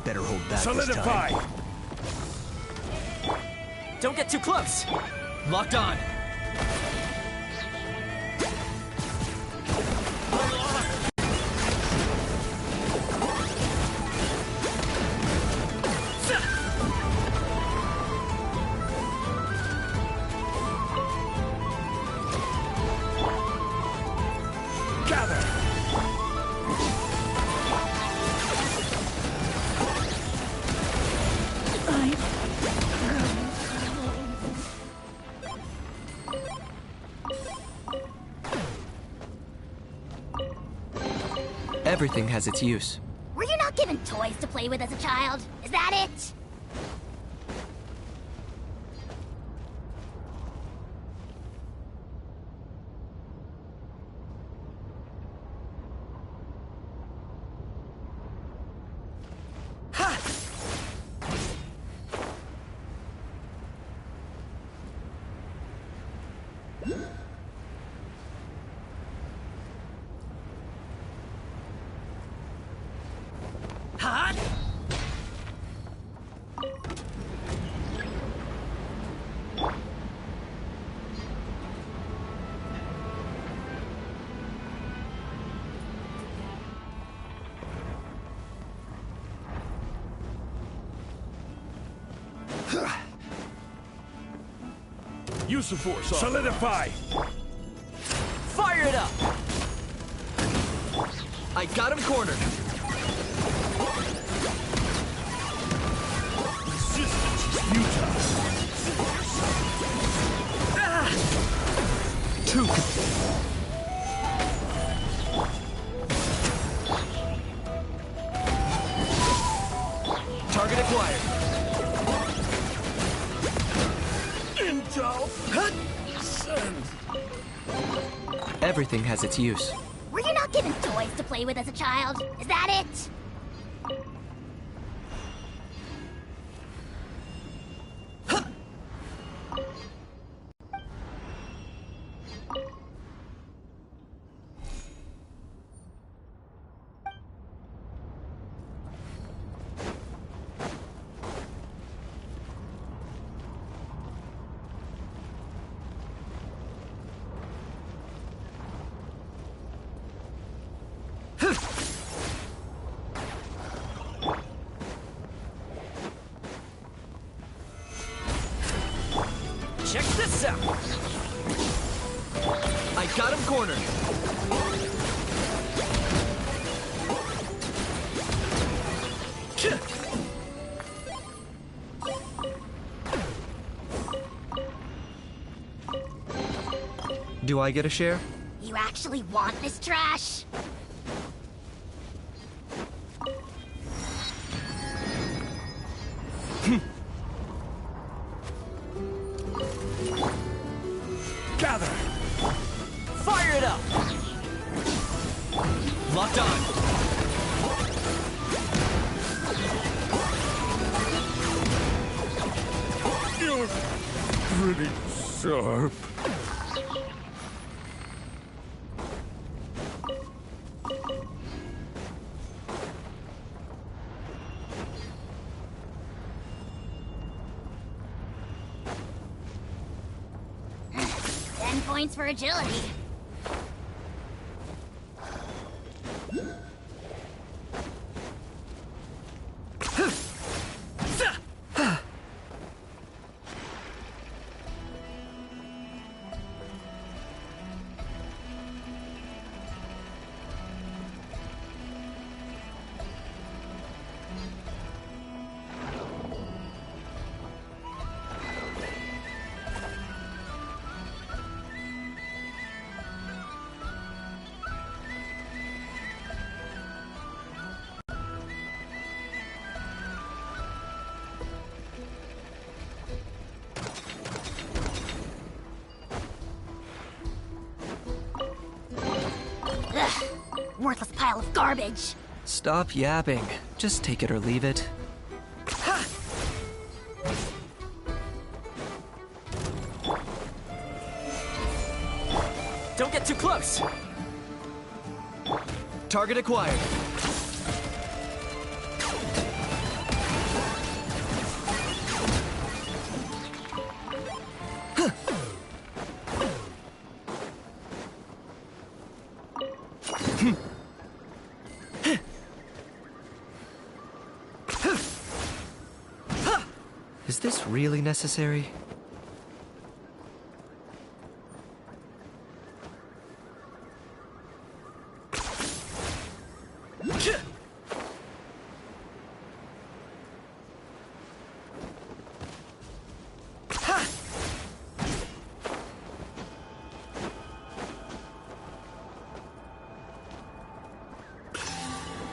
Better hold back. Solidify! This time. Don't get too close! Locked on! Everything has its use. Were you not given toys to play with as a child? Is that it? Use the force. Solidify! Fire it up! I got him cornered. Resistance is futile. Two. Target acquired. Intel. Send. Everything has its use. Were you not given toys to play with as a child? Is that it? Check this out! I got him cornered. Do I get a share? You actually want this trash? Gather! Fire it up! Locked on. You're pretty sharp. Points for agility. Worthless pile of garbage. Stop yapping. Just take it or leave it. Don't get too close! Target acquired. Is this really necessary?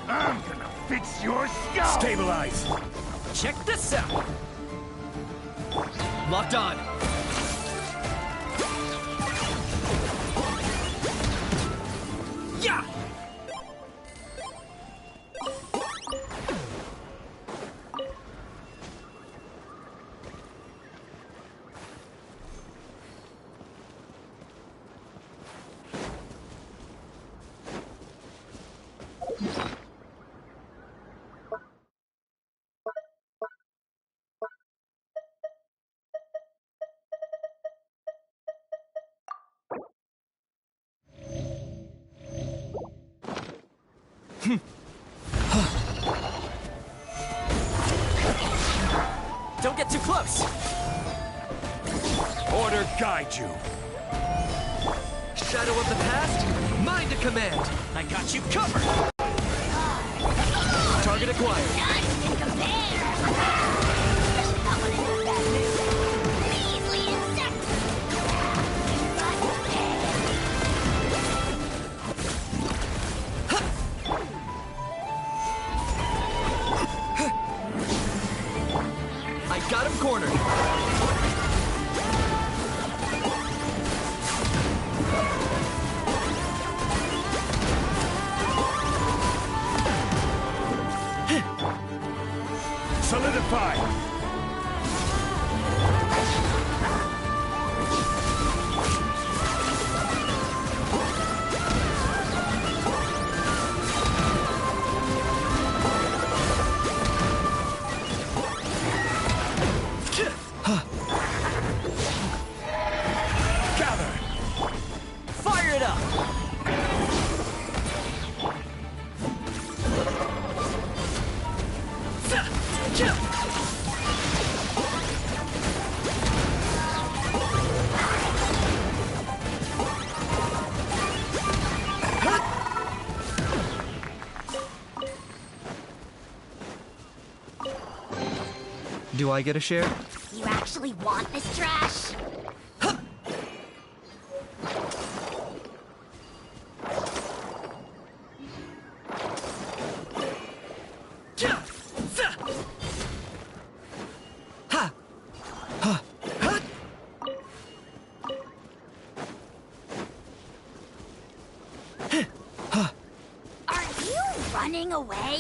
I'm gonna fix your skull! Stabilize! Check this out! Locked on. Yeah! Don't get too close! Order guide you. Shadow of the past, mind to command. I got you covered! Target acquired. None can compare. Measly insect. I got him cornered. Solidify! Gather! Fire it up! Do I get a share? You actually want this trash? running away?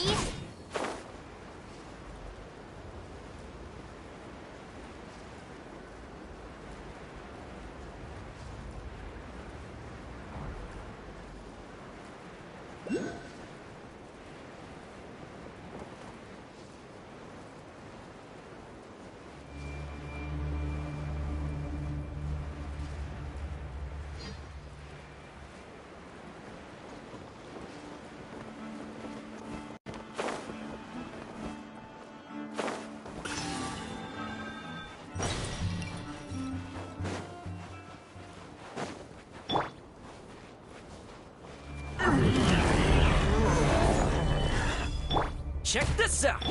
Check this out!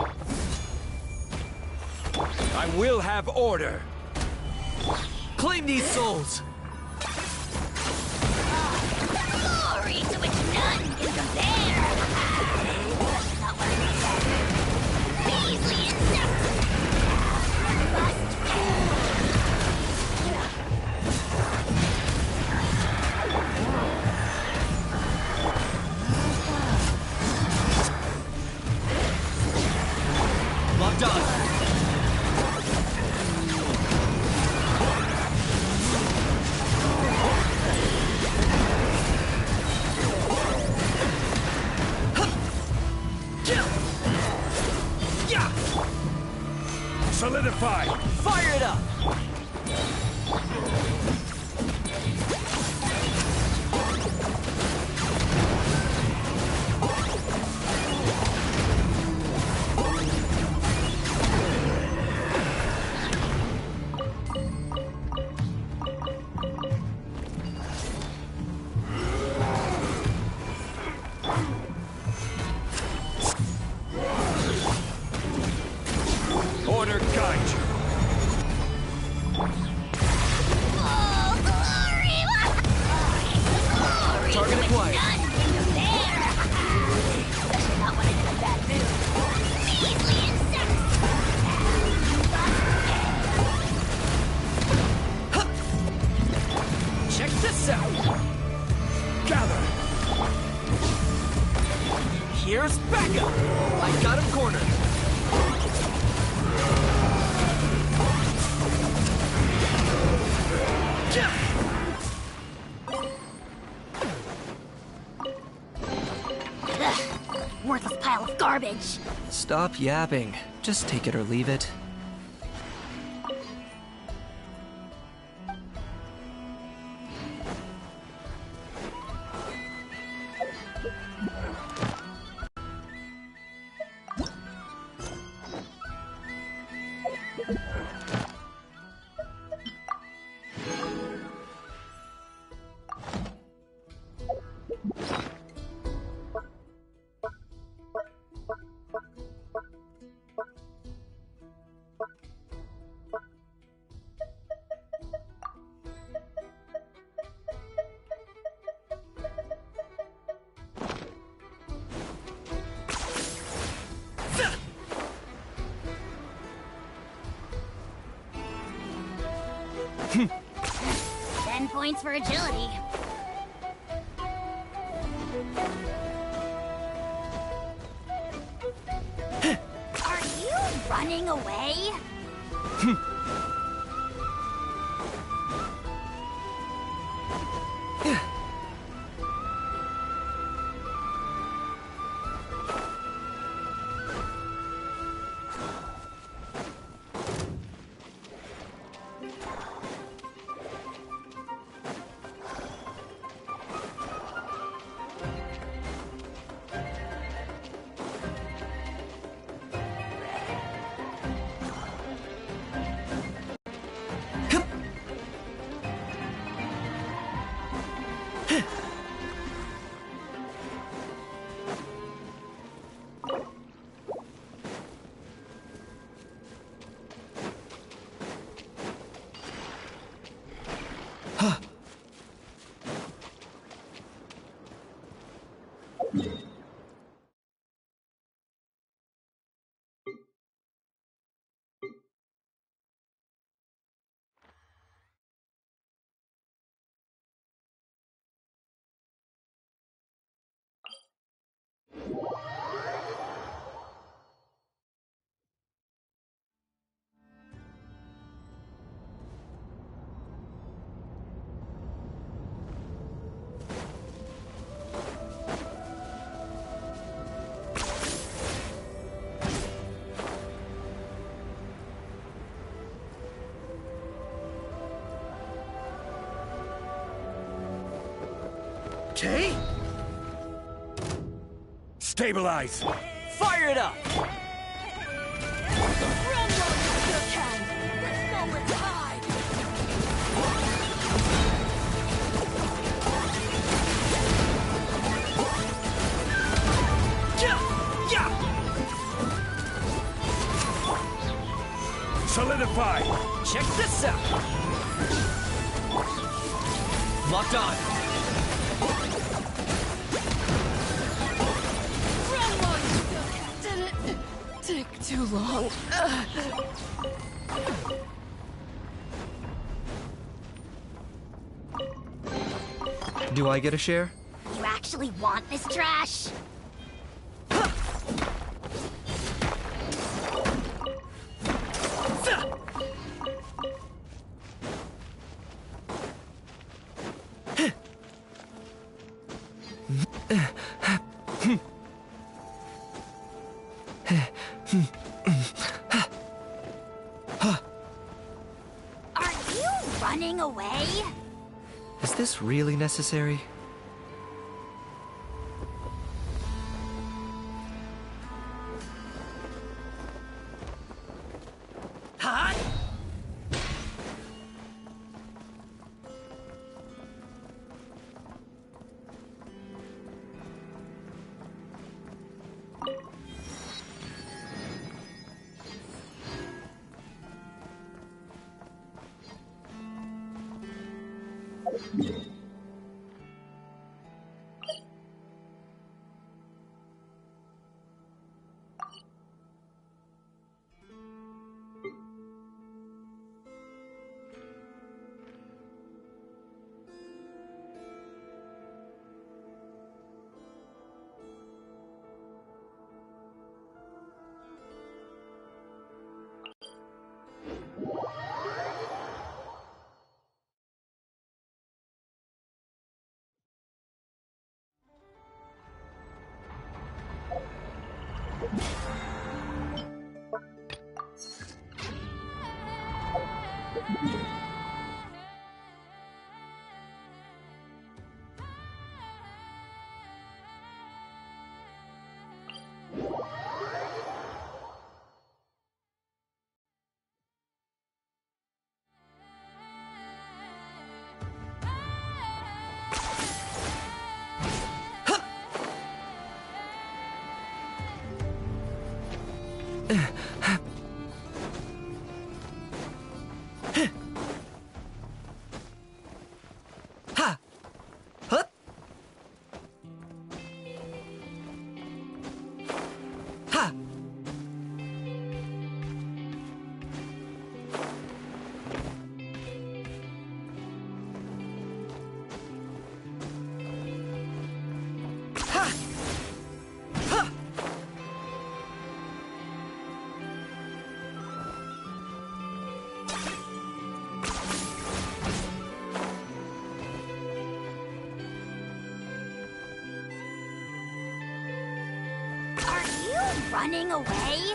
I will have order. Claim these souls! Glory to which none can compare! That's not what I said. Measly insects! Must Locked on! Solidify! Fire it up! Order guide you. Oh, glory! Glory! Target acquired. None can compare! Especially not when I'm in a bad mood. Measly insects! Check this out! Gather. Here's backup! I got him cornered! Ugh, worthless pile of garbage. Stop yapping. Just take it or leave it. Points for agility. Are you running away? okay? Stabilize! Fire it up! Run while you still can! This moment's hide! Solidify! Check this out! Locked on. Run while you still can! Did it take too long? Do I get a share? You actually want this trash? Are you running away? Is this really necessary? Hot! Running away?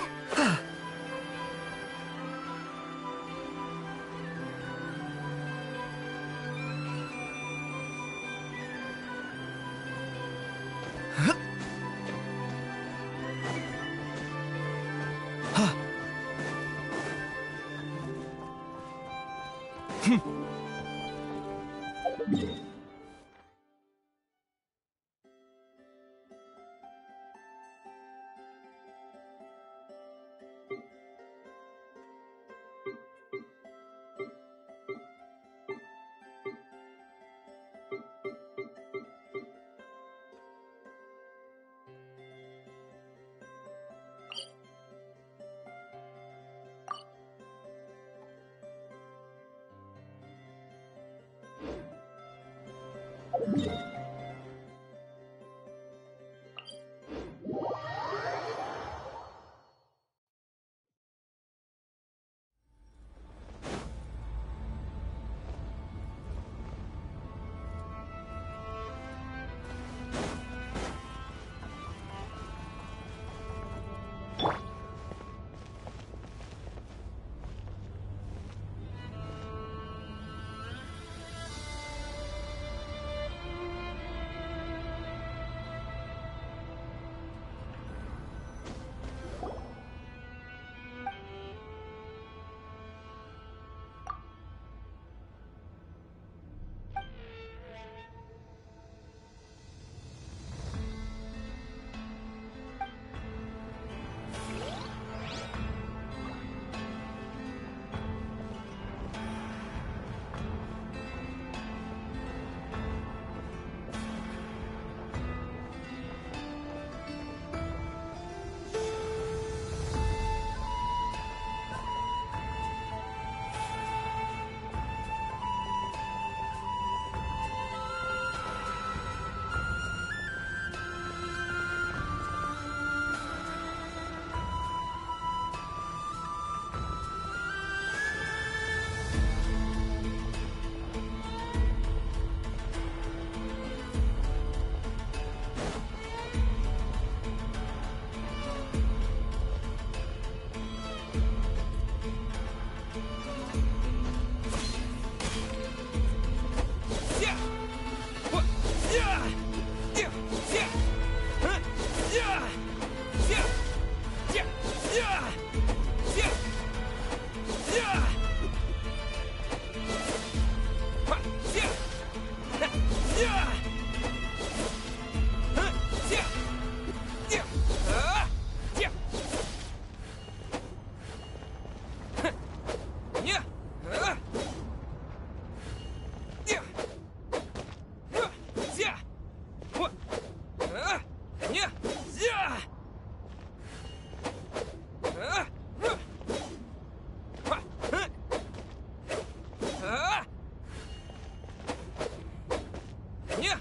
Yeah.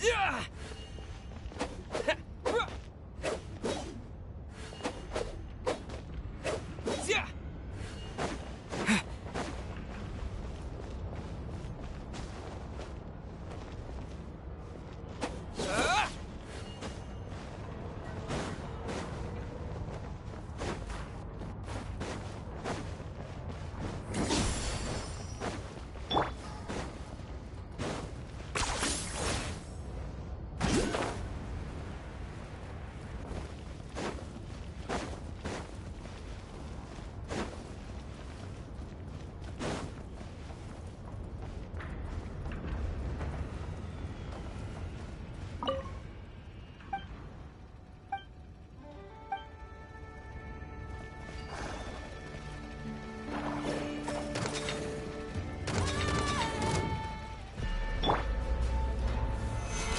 Yeah. Yeah.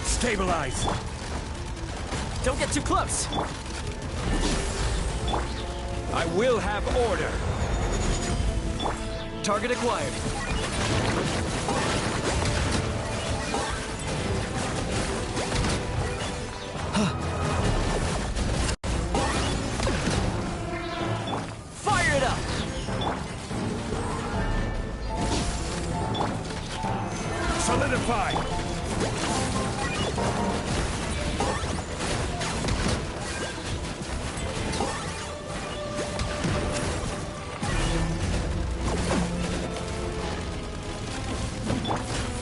Stabilize! Don't get too close! I will have order! Target acquired. Fire it up! Solidify!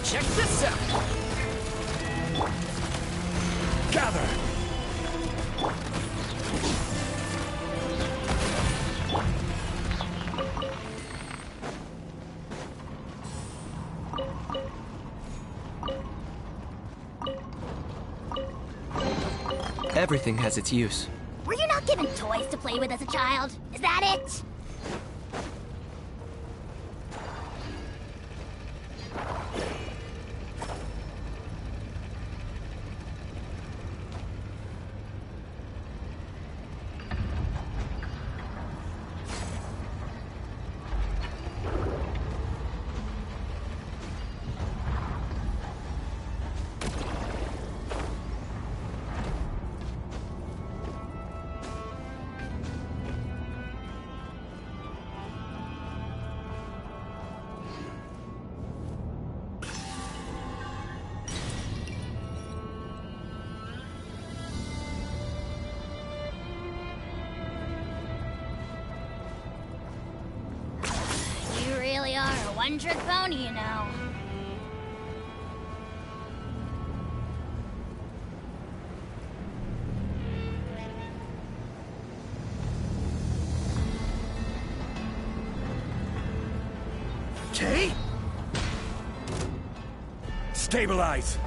Check this out! Gather! Everything has its use. Were you not given toys to play with as a child? Is that it? You really are a one-trick pony, you know. Okay? Stabilize!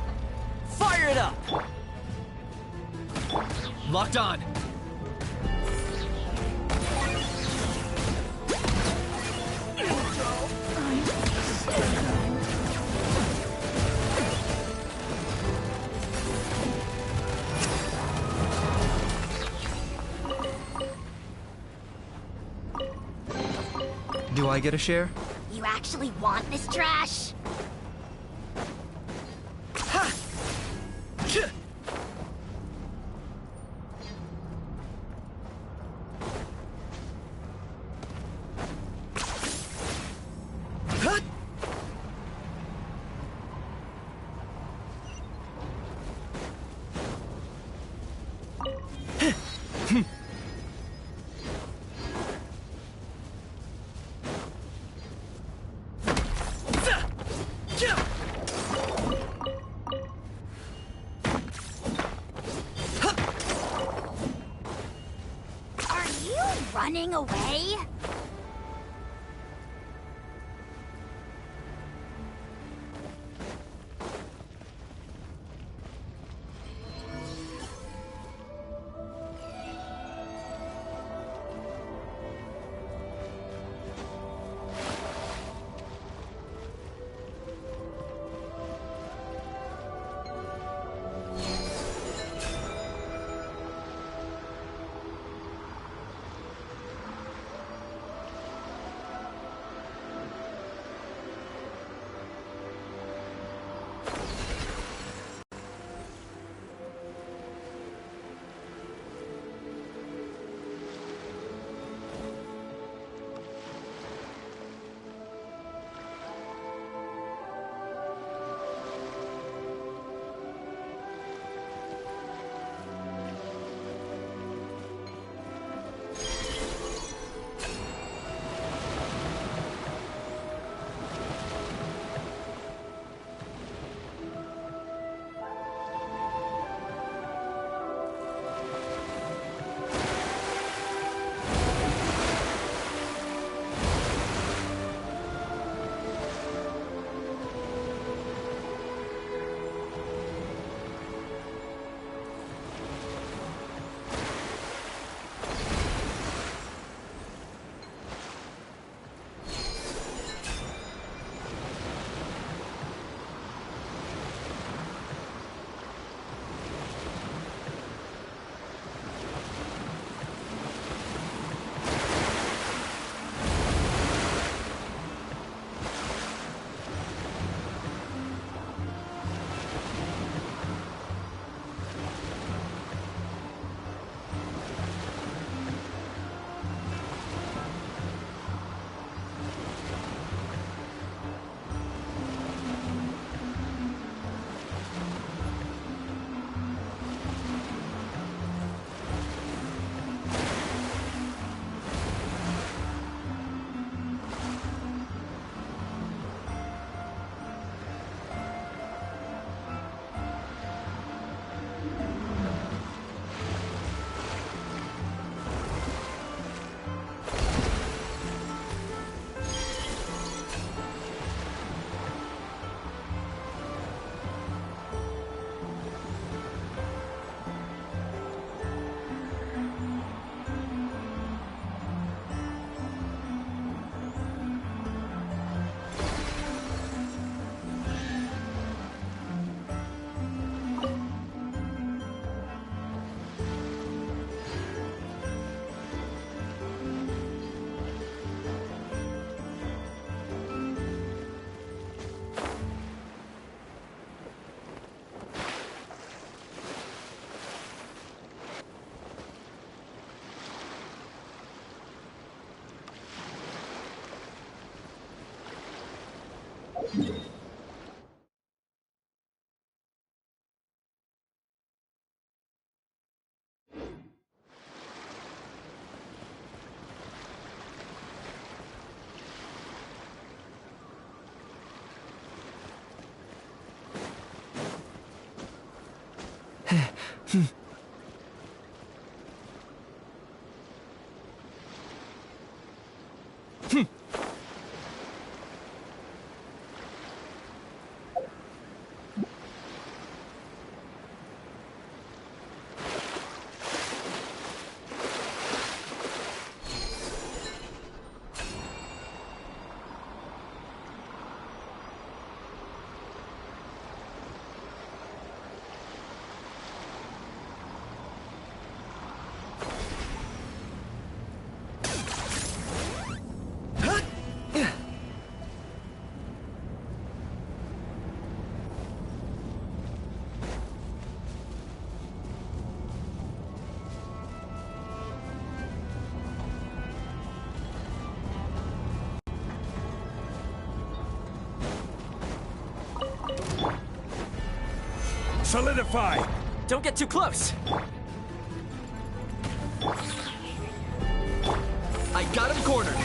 Fire it up! Locked on! Do I get a share? You actually want this trash? Are you running away? Solidify! Don't get too close! I got him cornered!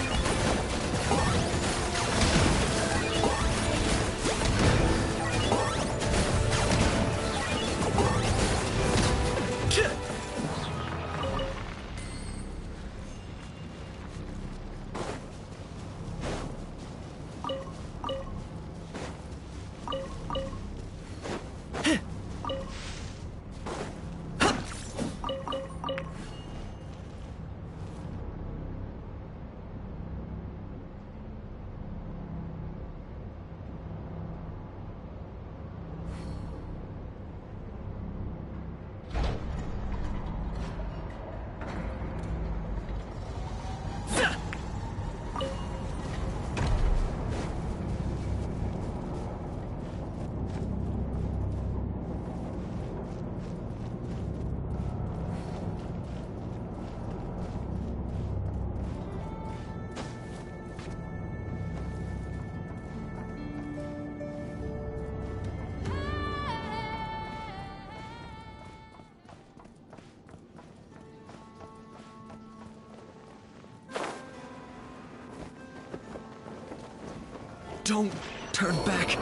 Don't turn back.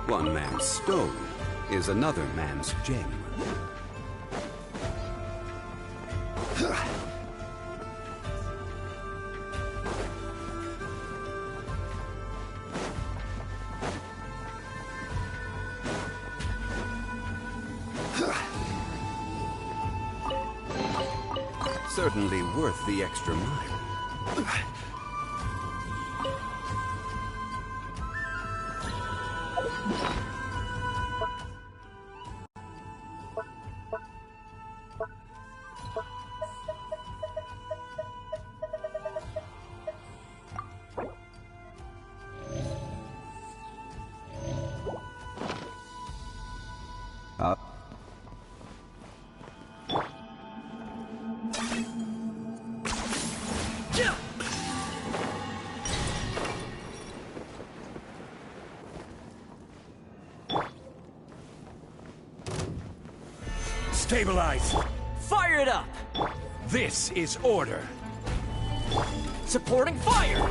One man's stone is another man's gem. Certainly worth the extra mile. Stabilize! Fire it up! This is order. Supporting fire!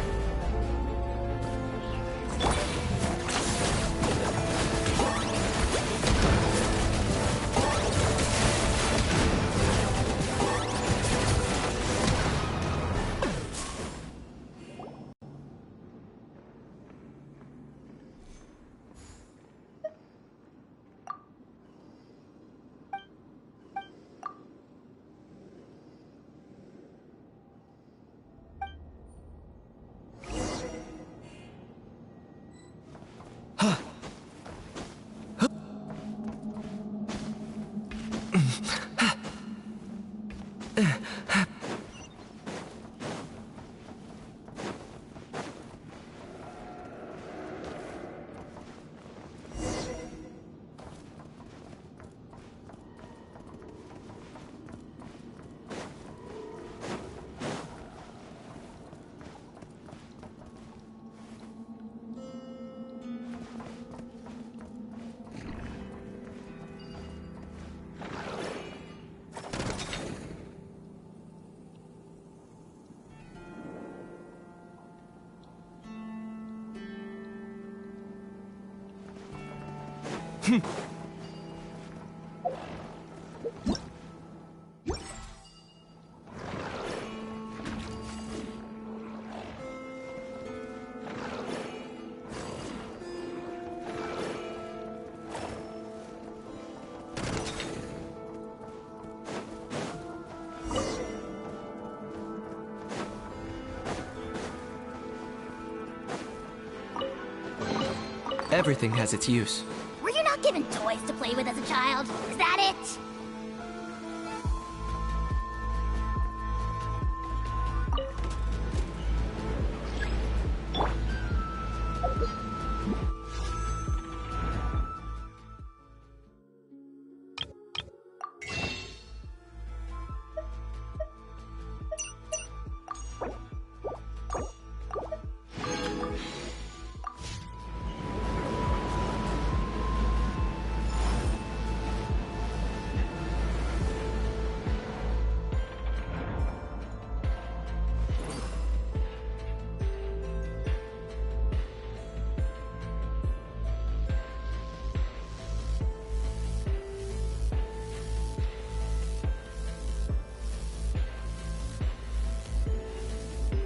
Everything has its use. Were you not given toys to play with as a child? Is that it?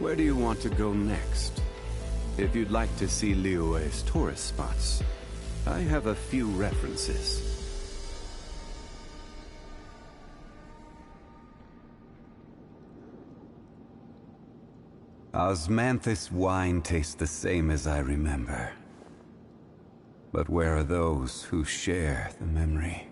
Where do you want to go next? If you'd like to see Liyue's tourist spots, I have a few references. Osmanthus wine tastes the same as I remember. But where are those who share the memory?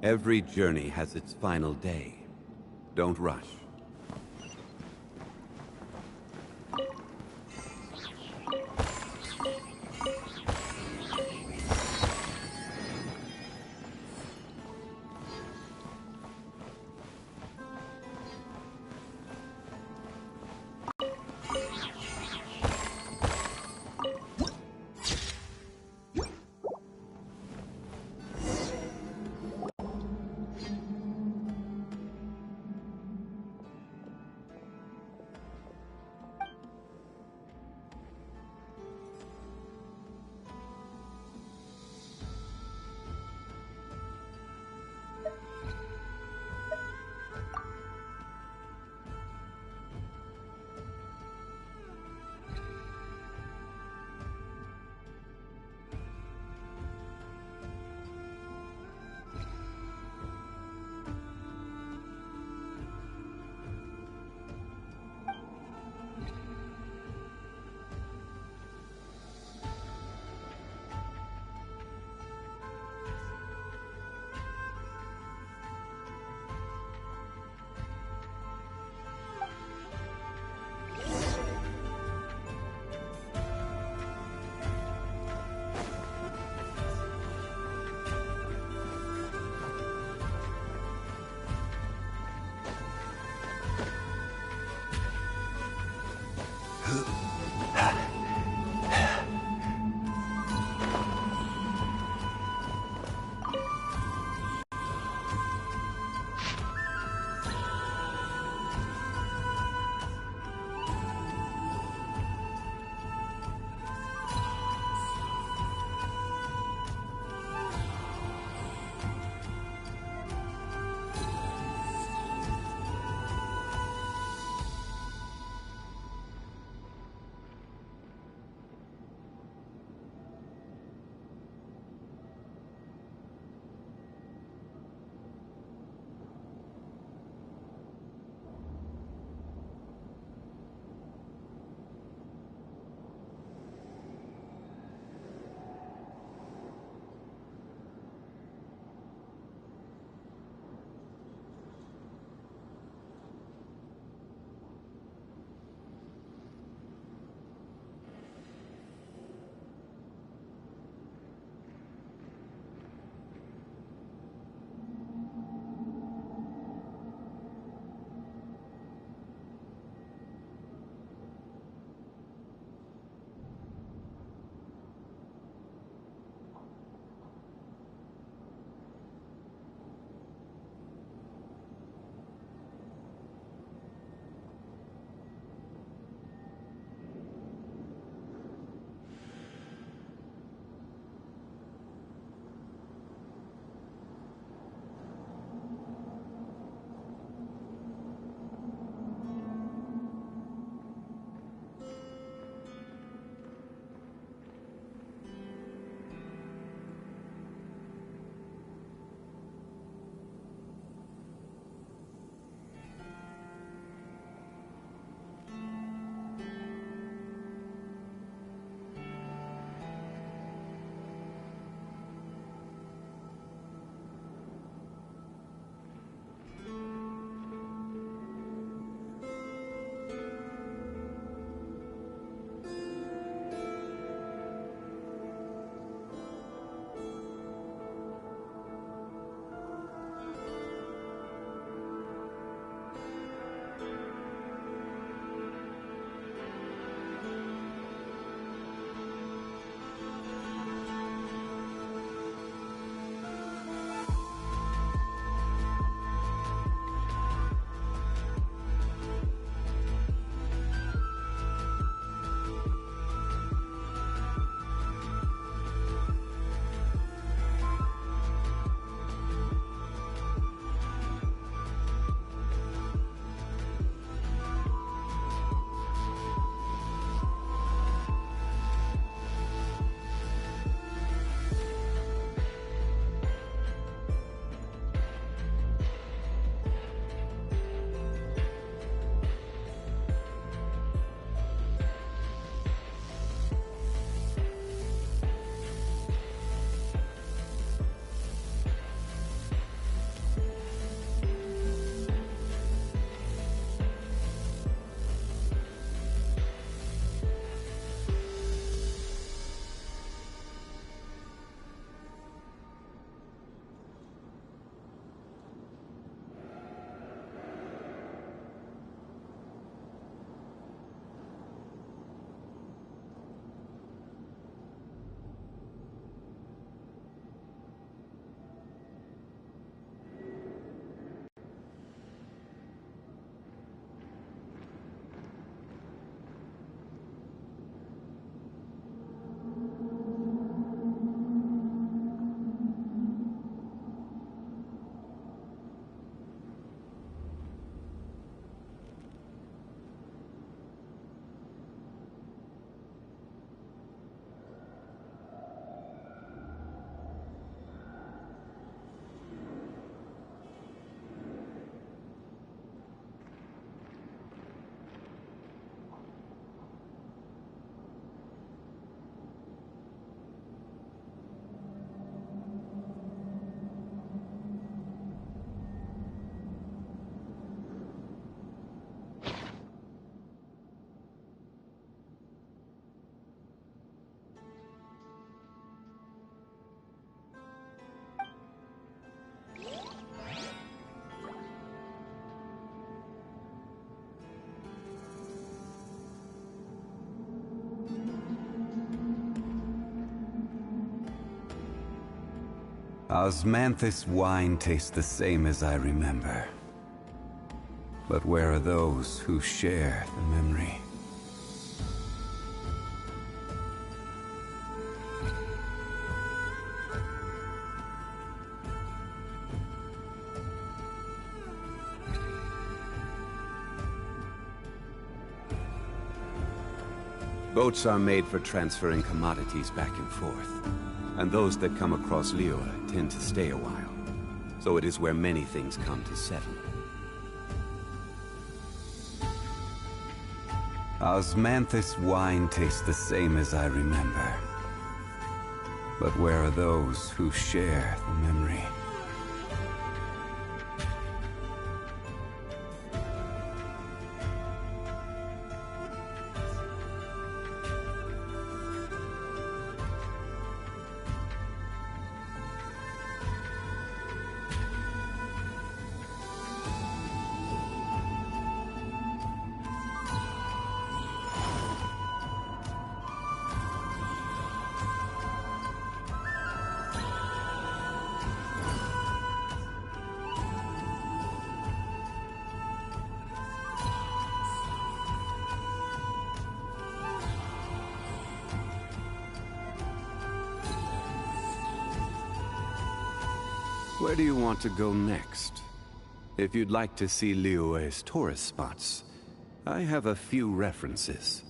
Every journey has its final day. Don't rush. Osmanthus wine tastes the same as I remember. But where are those who share the memory? Boats are made for transferring commodities back and forth, and those that come across Liyue tend to stay a while. So it is where many things come to settle. Osmanthus wine tastes the same as I remember. But where are those who share the memory? Where do you want to go next? If you'd like to see Liyue's tourist spots, I have a few references.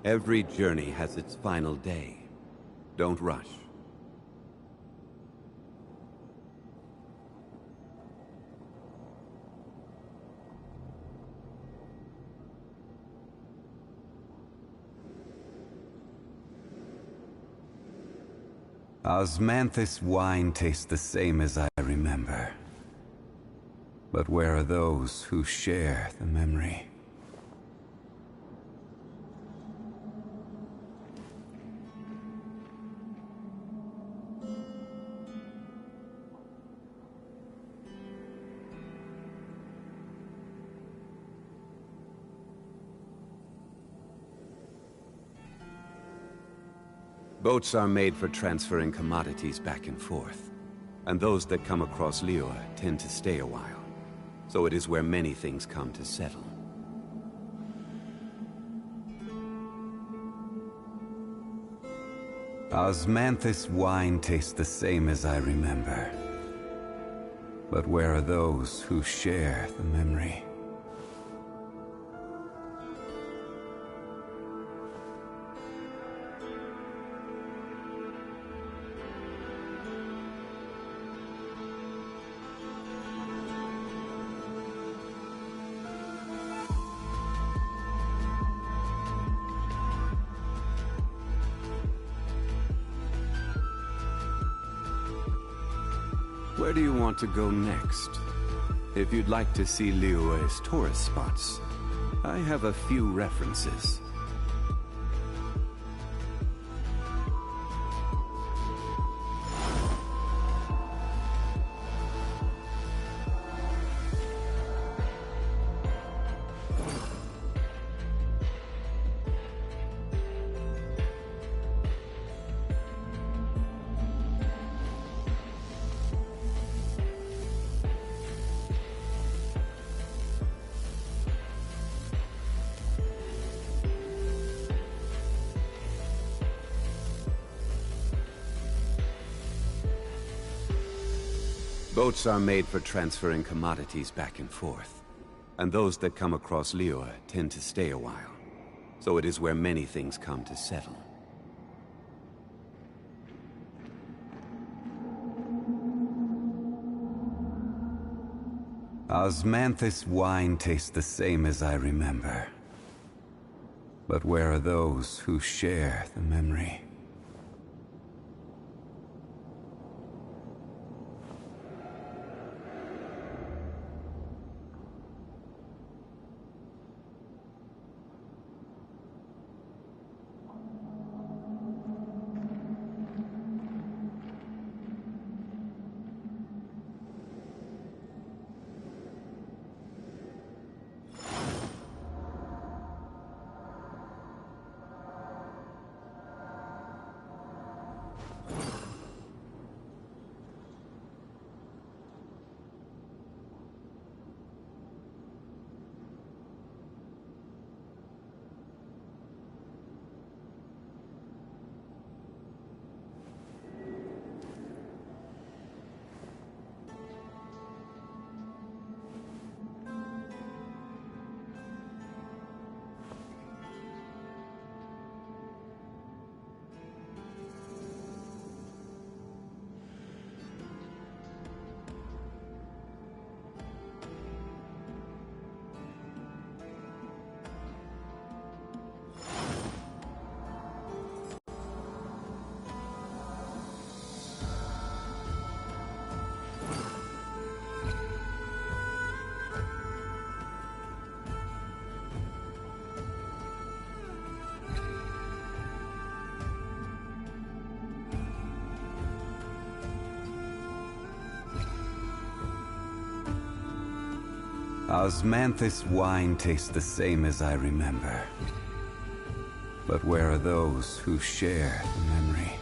Every journey has its final day. Don't rush. Osmanthus wine tastes the same as I remember. But where are those who share the memory? Boats are made for transferring commodities back and forth, and those that come across Liyue tend to stay a while. So it is where many things come to settle. Osmanthus wine tastes the same as I remember. But where are those who share the memory? Where do you want to go next? If you'd like to see Liyue's tourist spots, I have a few references. Boats are made for transferring commodities back and forth, and those that come across Liyue tend to stay a while. So it is where many things come to settle. Osmanthus wine tastes the same as I remember. But where are those who share the memory? Osmanthus wine tastes the same as I remember. But where are those who share the memory?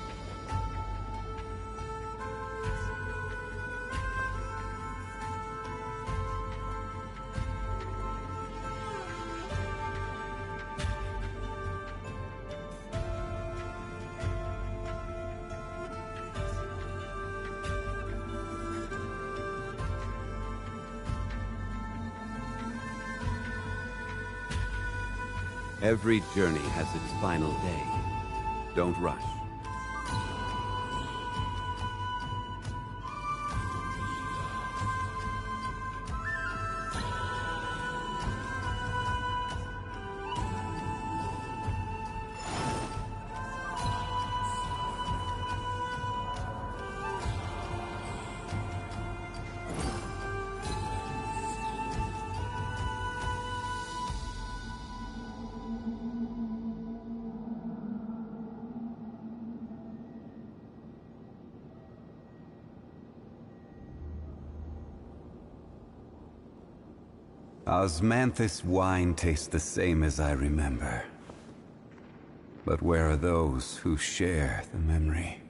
Every journey has its final day. Don't rush. Osmanthus wine tastes the same as I remember. But where are those who share the memory?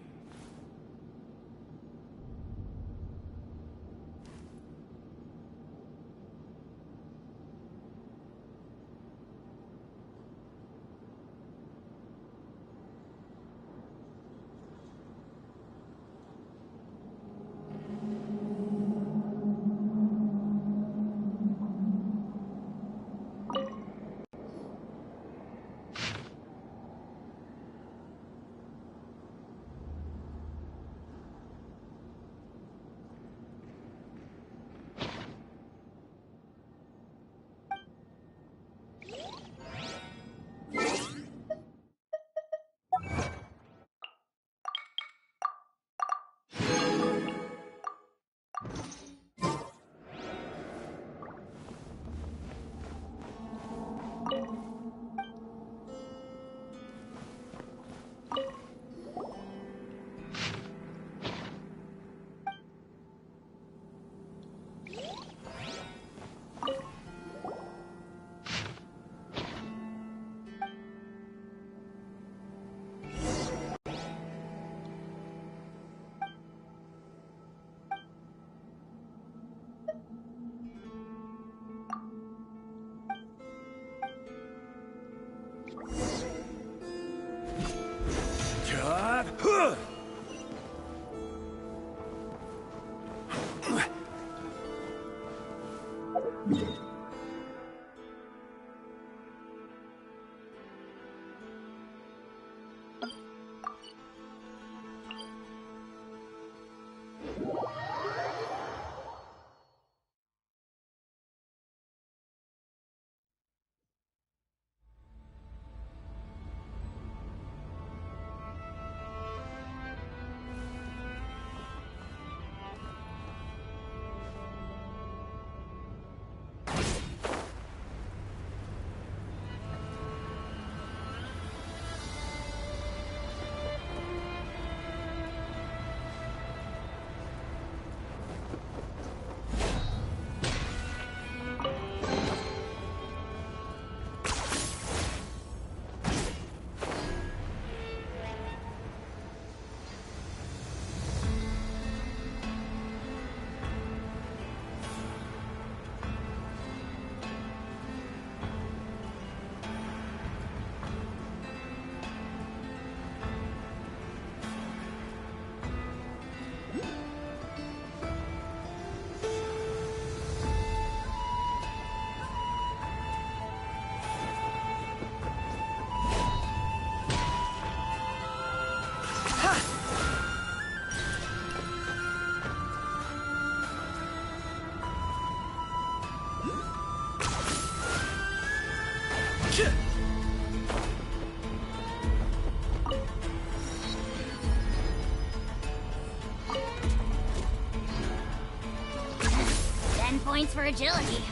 10 points for agility.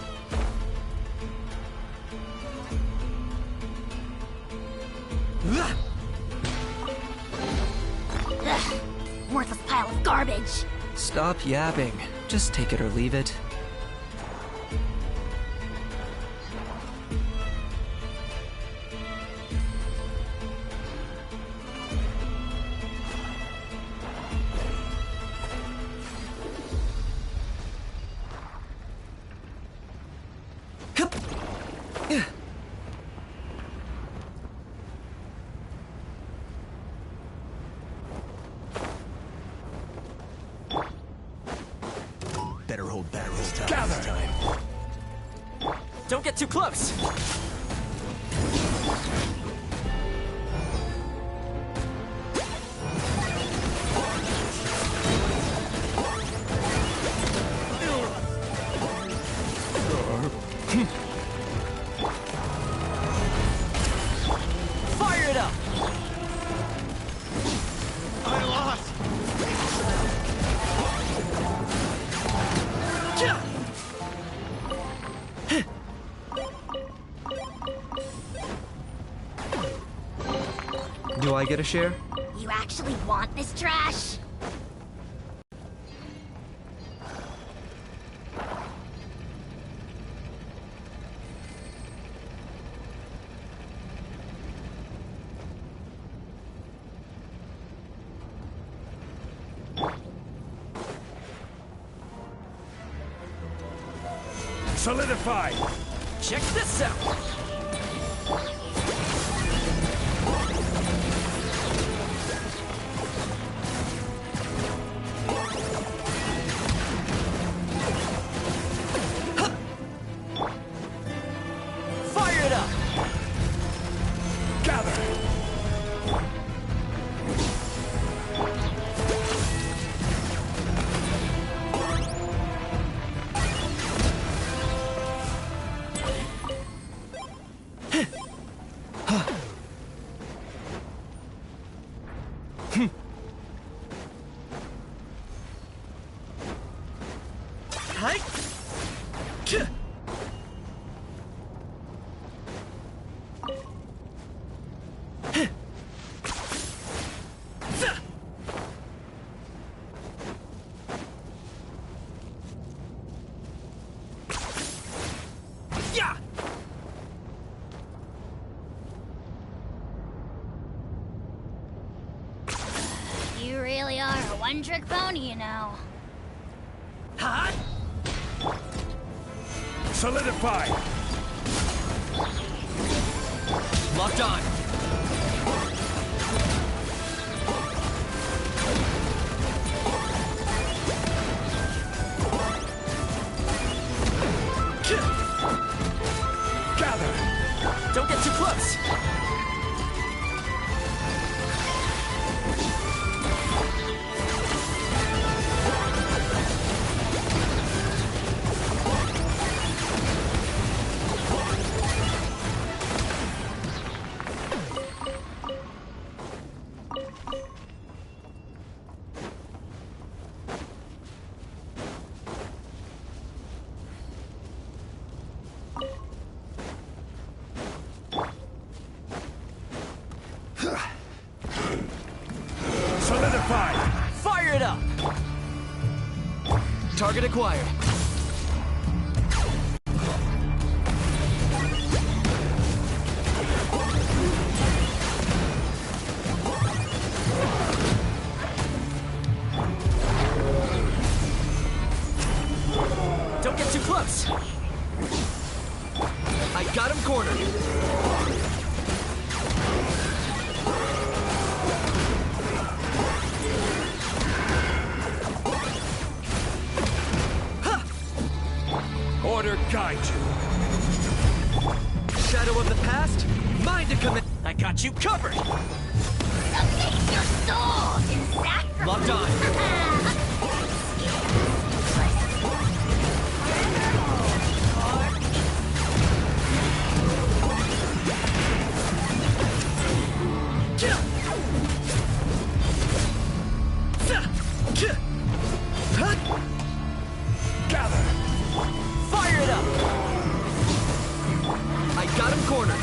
Ugh, worthless pile of garbage. Stop yapping. Just take it or leave it. Better hold back this time. Don't get too close! Fire it up! I lost! Do I get a share? You actually want this trash? Solidify! Check this out! Fire it up! Gather! Hi! Yeah! You really are a one-trick pony, you know. Huh? Solidify! Locked on! Gather! Don't get too close! Solidify! Fire it up! Target acquired. Don't get too close! I got him cornered! Order guide you. Shadow of the past, mine to commit. I got you covered! Submit your soul in sacrifice! Locked on! Gather! Fire it up! I got him cornered.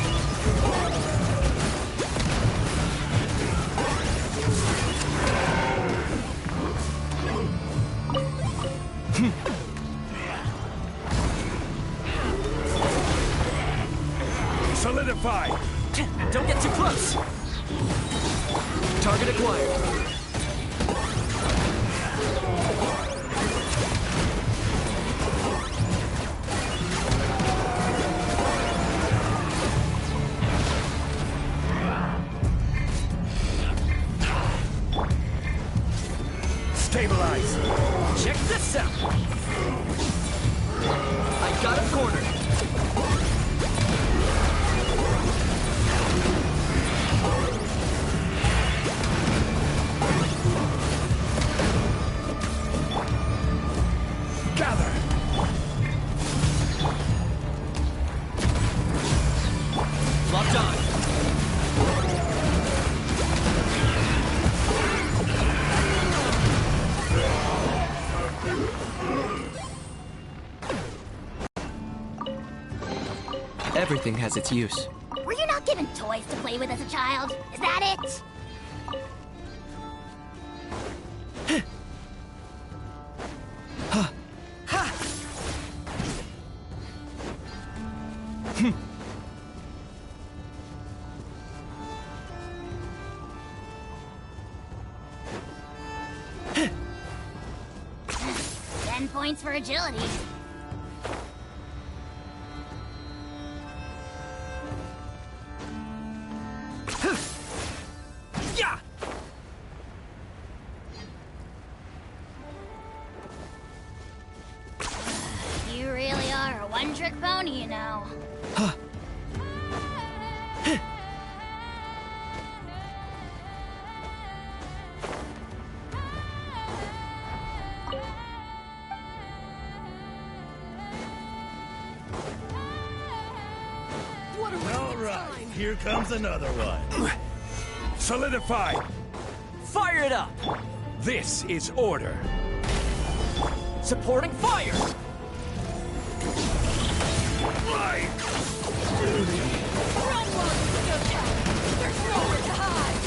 Solidify! Don't get too close! Target acquired. Stabilize! Check this out! I got him cornered. Gather! Locked on. Everything has its use. Were you not given toys to play with as a child? Is that it? Points for agility. Yeah! You really are a one-trick pony, you know. Here comes another one. Solidify! Fire it up! This is order. Supporting fire! Light! Run, Monster! There's nowhere to hide!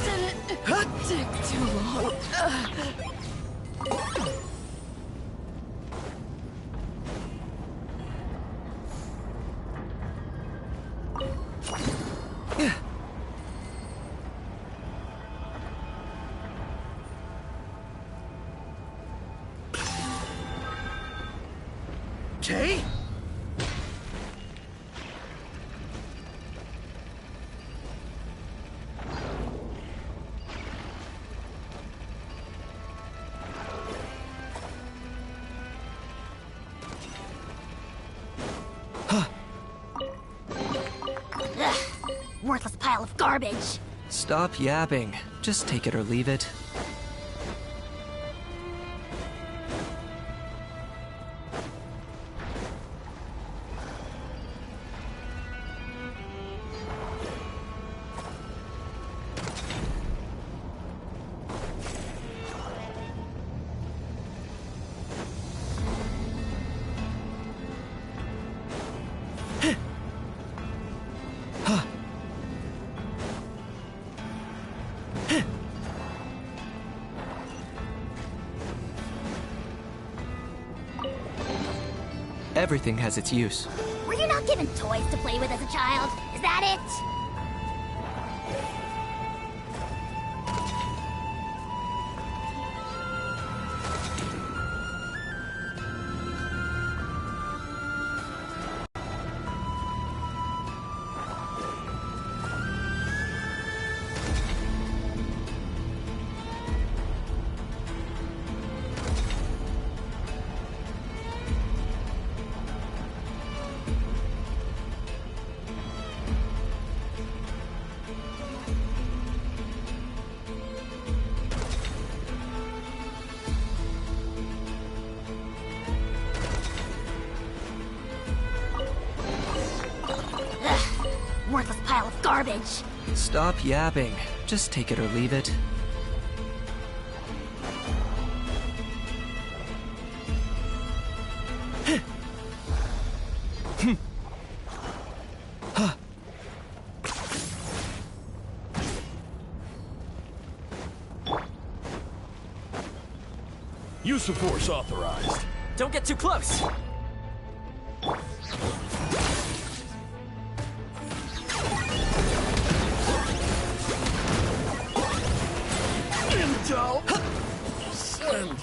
Didn't take too long. Okay? Worthless pile of garbage. Stop yapping. Just take it or leave it. Everything has its use. Were you not given toys to play with as a child? Is that it? Worthless pile of garbage. Stop yapping. Just take it or leave it. Use of force authorized. Don't get too close! Intel! Send!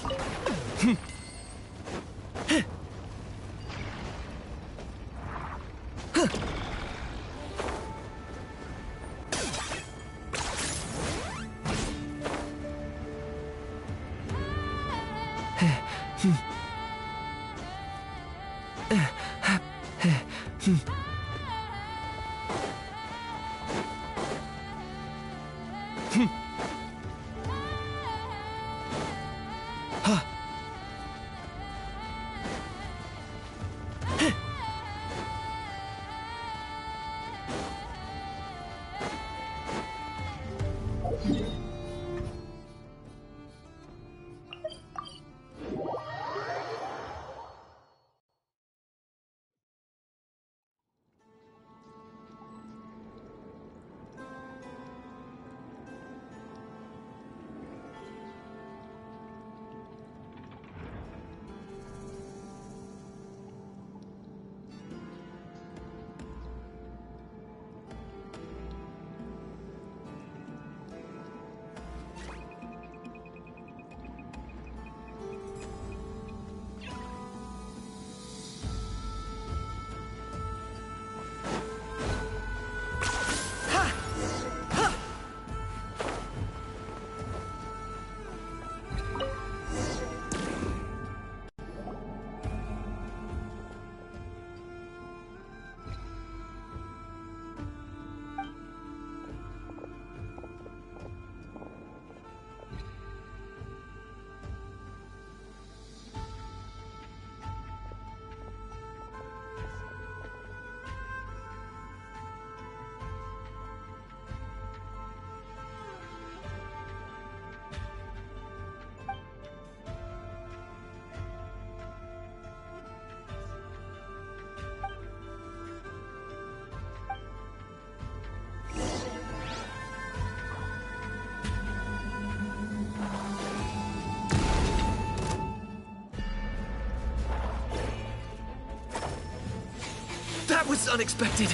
That was unexpected!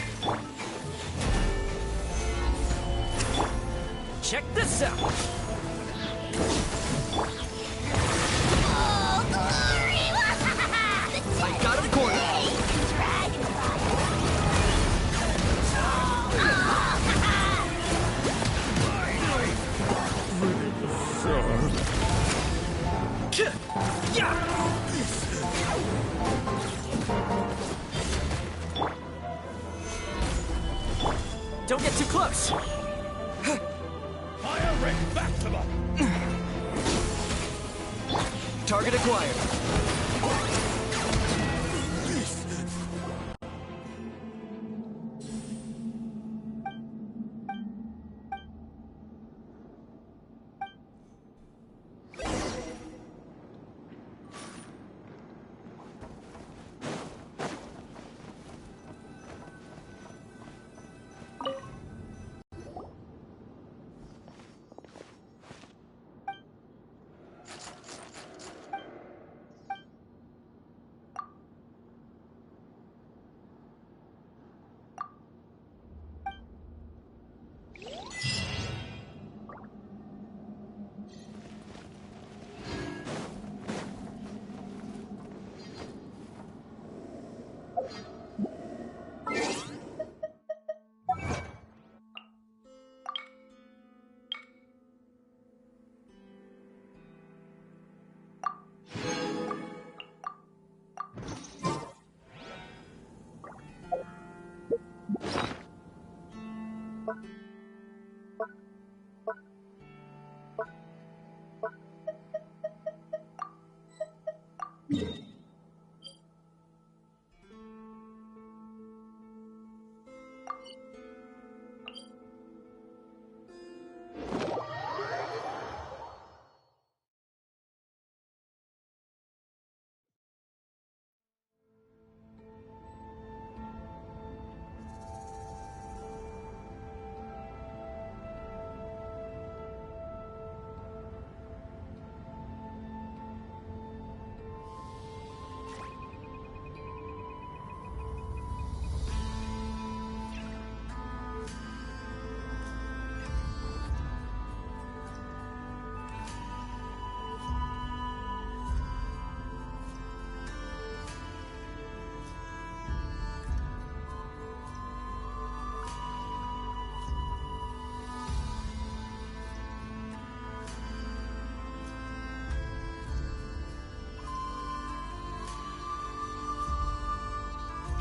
Check this out! Oh, glory! I got him cornered! Don't get too close! Fire rate back to them! Target acquired.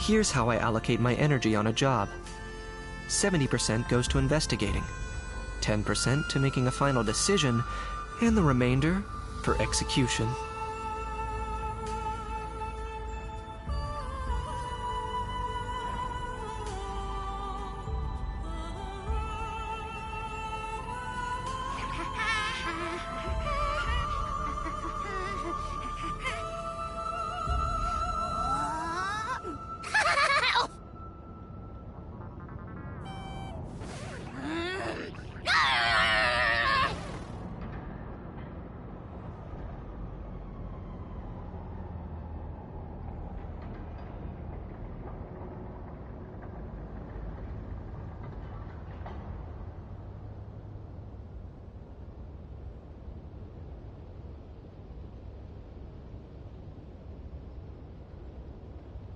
Here's how I allocate my energy on a job. 70% goes to investigating, 10% to making a final decision, and the remainder for execution.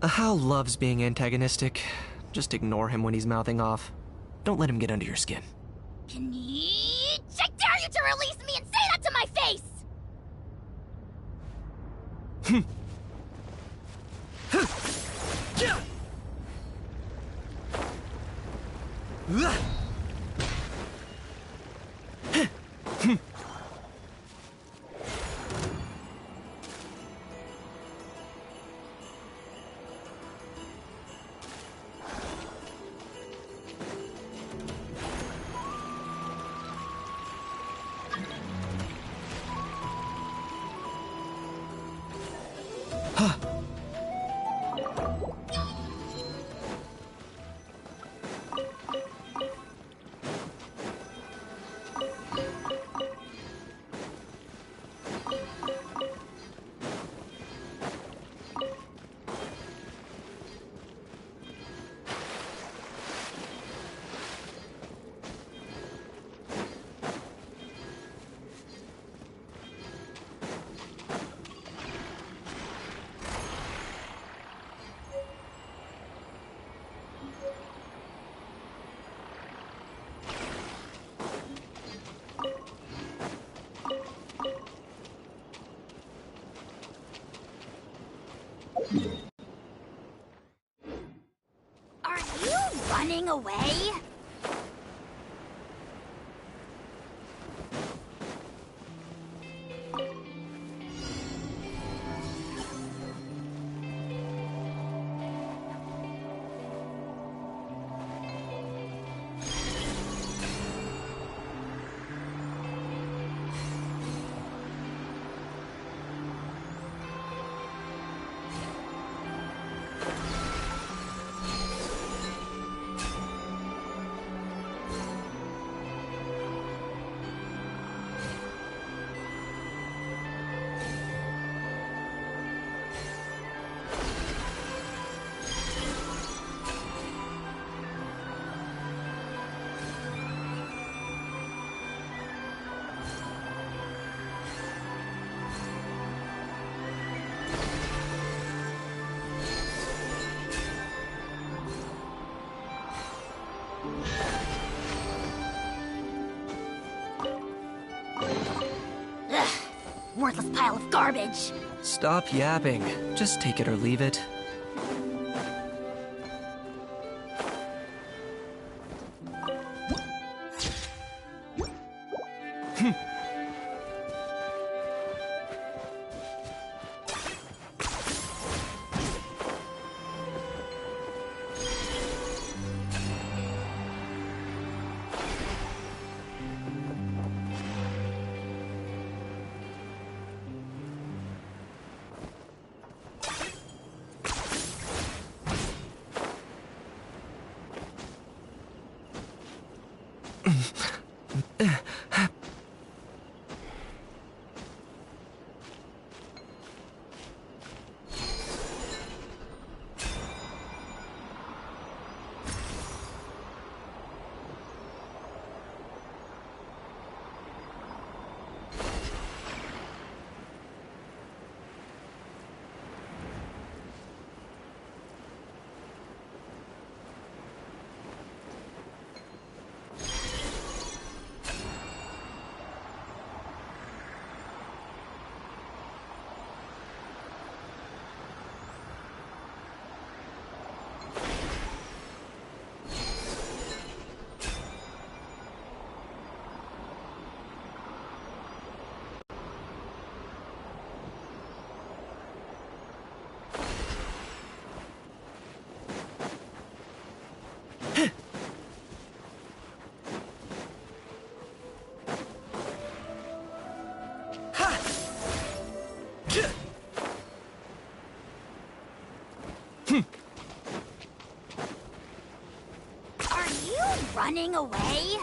Hal loves being antagonistic. Just ignore him when he's mouthing off. Don't let him get under your skin. I dare you to release me and say that to my face! Are you running away? Worthless pile of garbage. Stop yapping. Just take it or leave it. running away?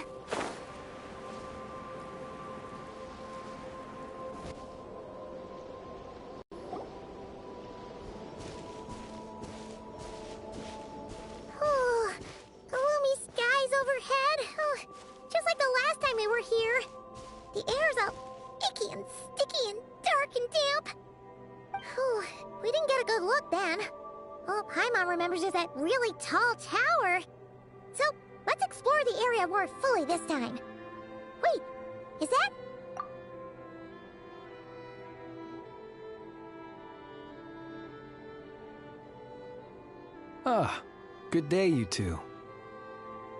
Oh, gloomy skies overhead. Oh, just like the last time we were here. The air's all icky and sticky and dark and damp. Whew, we didn't get a good look then. Oh, Paimon remembers just that really tall tower. So, let's explore the area more fully this time. Wait, is that... Ah, good day, you two.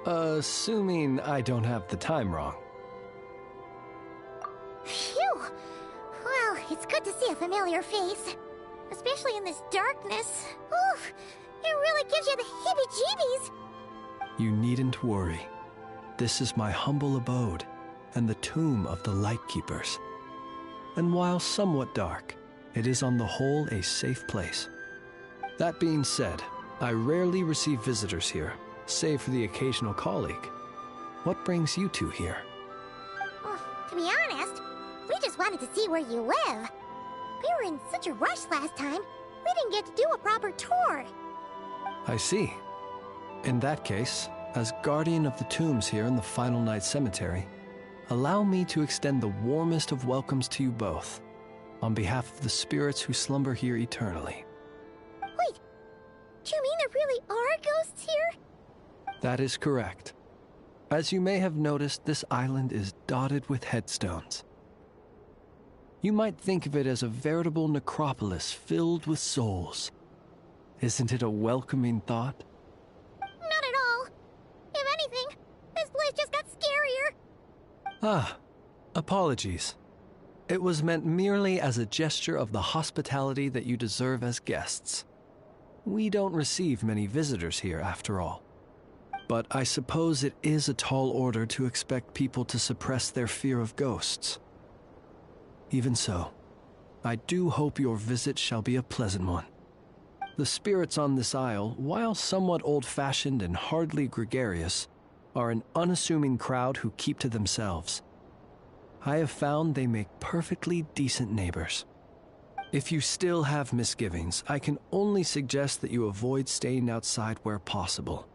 Assuming I don't have the time wrong. Phew! Well, it's good to see a familiar face. Especially in this darkness. Oof! It really gives you the heebie-jeebies! You needn't worry. This is my humble abode, and the tomb of the Lightkeepers. And while somewhat dark, it is on the whole a safe place. That being said, I rarely receive visitors here, save for the occasional colleague. What brings you two here? Well, to be honest, we just wanted to see where you live. We were in such a rush last time, we didn't get to do a proper tour. I see. In that case, as guardian of the tombs here in the Final Night Cemetery, allow me to extend the warmest of welcomes to you both, on behalf of the spirits who slumber here eternally. Wait, do you mean there really are ghosts here? That is correct. As you may have noticed, this island is dotted with headstones. You might think of it as a veritable necropolis filled with souls. Isn't it a welcoming thought? Not at all. If anything, this place just got scarier. Ah, apologies. It was meant merely as a gesture of the hospitality that you deserve as guests. We don't receive many visitors here, after all. But I suppose it is a tall order to expect people to suppress their fear of ghosts. Even so, I do hope your visit shall be a pleasant one. The spirits on this isle, while somewhat old-fashioned and hardly gregarious, are an unassuming crowd who keep to themselves. I have found they make perfectly decent neighbors. If you still have misgivings, I can only suggest that you avoid staying outside where possible.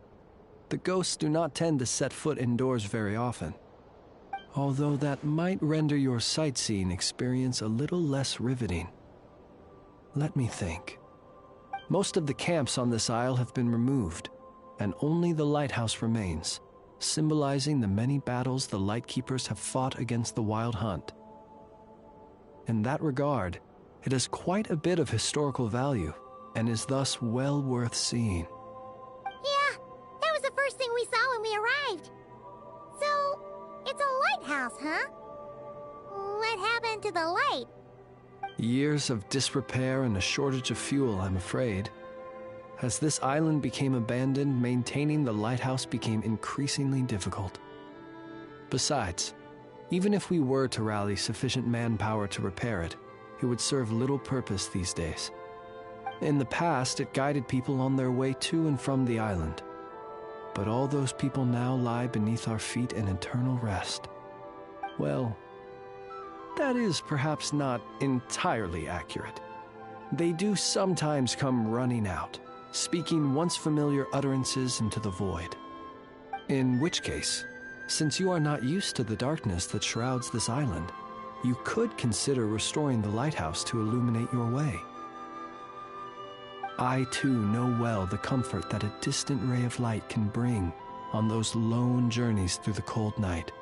The ghosts do not tend to set foot indoors very often, although that might render your sightseeing experience a little less riveting. Let me think. Most of the camps on this isle have been removed, and only the lighthouse remains, symbolizing the many battles the Lightkeepers have fought against the Wild Hunt. In that regard, it has quite a bit of historical value, and is thus well worth seeing. Yeah, that was the first thing we saw when we arrived. So, it's a lighthouse, huh? What happened to the light? Years of disrepair and a shortage of fuel, I'm afraid. As this island became abandoned, maintaining the lighthouse became increasingly difficult. Besides, even if we were to rally sufficient manpower to repair it, it would serve little purpose these days. In the past, it guided people on their way to and from the island. But all those people now lie beneath our feet in eternal rest. Well, that is perhaps not entirely accurate. They do sometimes come running out, speaking once familiar utterances into the void. In which case, since you are not used to the darkness that shrouds this island, you could consider restoring the lighthouse to illuminate your way. I too know well the comfort that a distant ray of light can bring on those lone journeys through the cold night.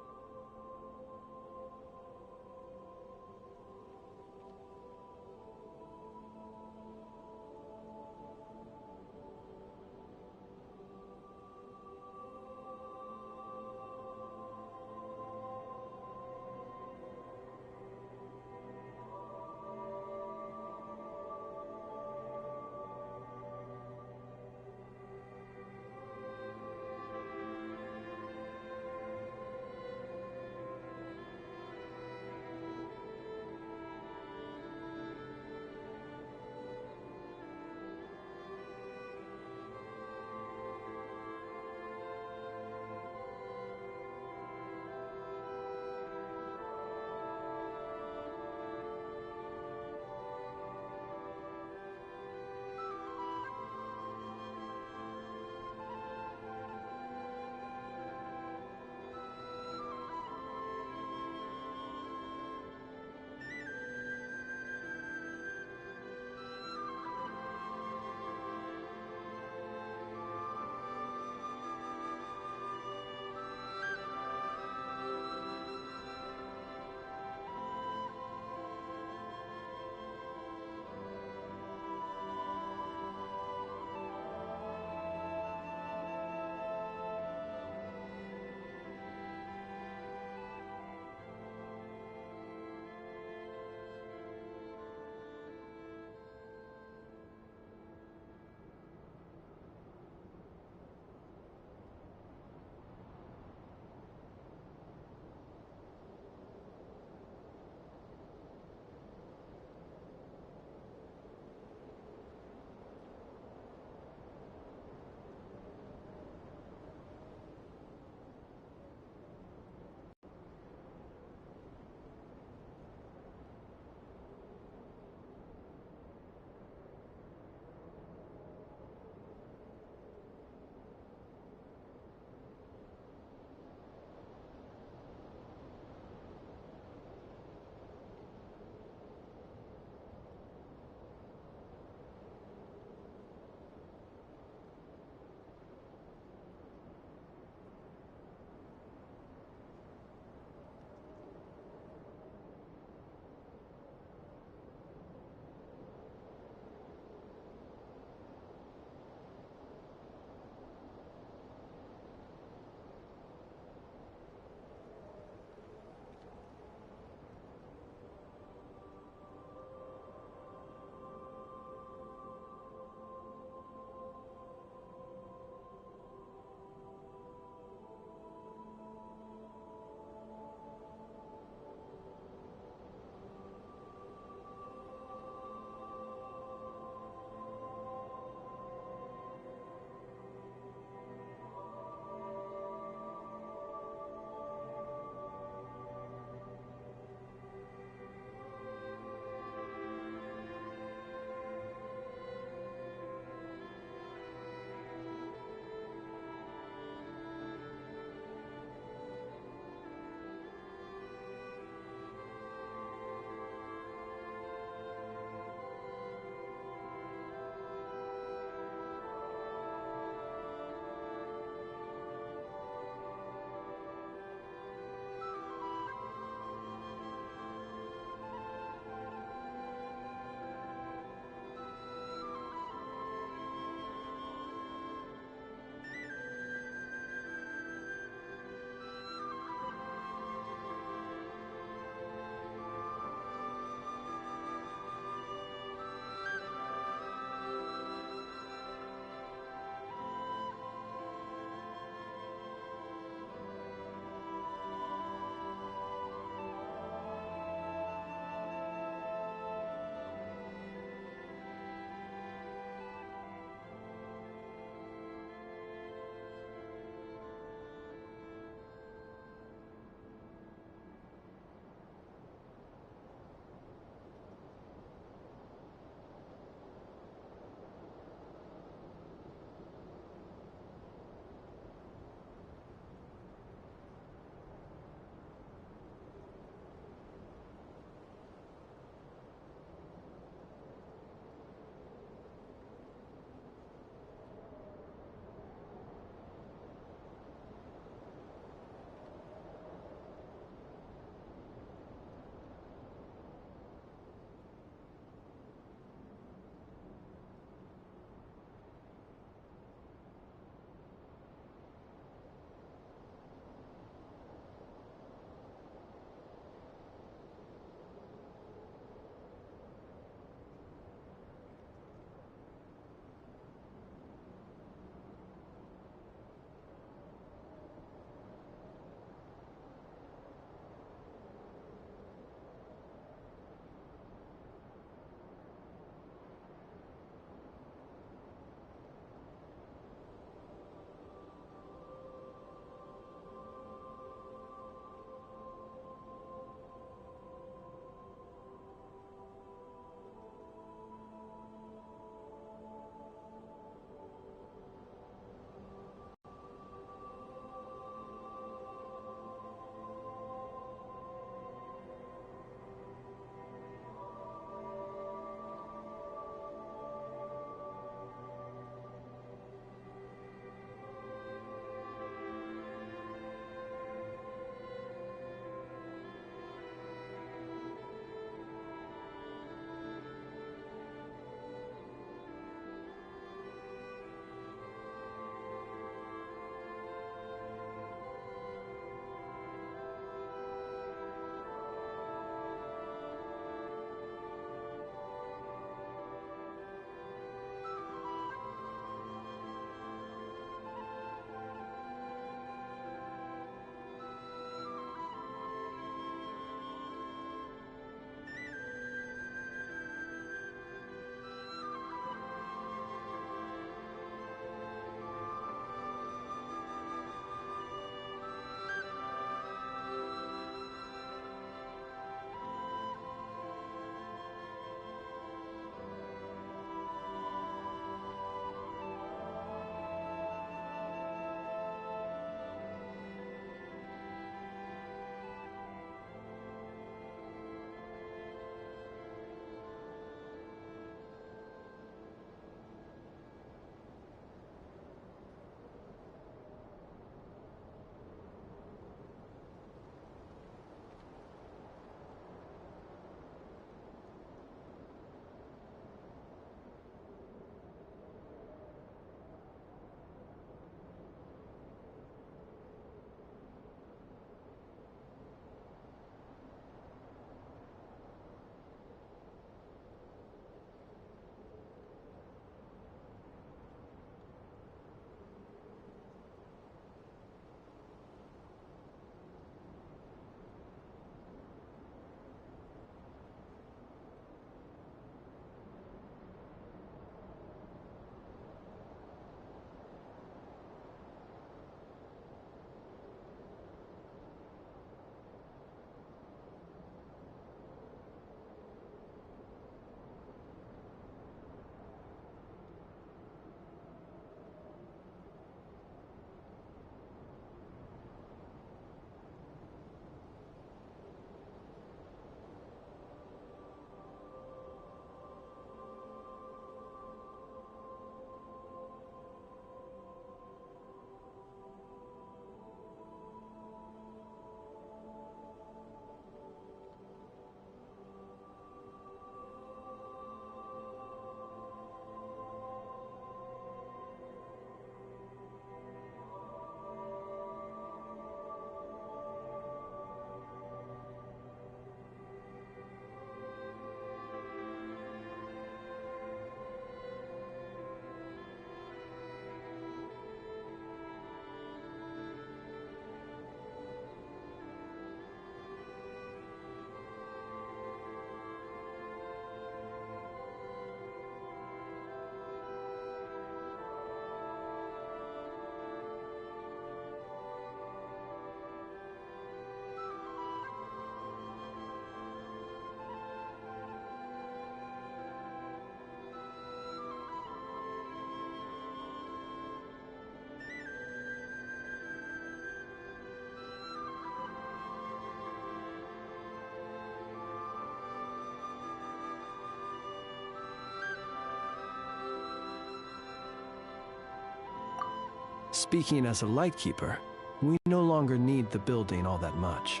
Speaking as a lightkeeper, we no longer need the building all that much,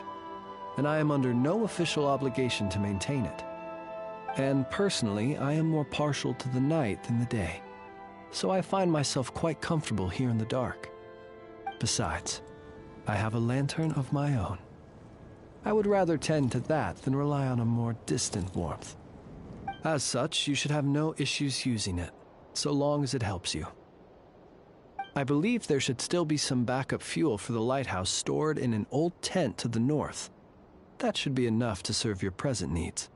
and I am under no official obligation to maintain it. And personally, I am more partial to the night than the day, so I find myself quite comfortable here in the dark. Besides, I have a lantern of my own. I would rather tend to that than rely on a more distant warmth. As such, you should have no issues using it, so long as it helps you. I believe there should still be some backup fuel for the lighthouse stored in an old tent to the north. That should be enough to serve your present needs.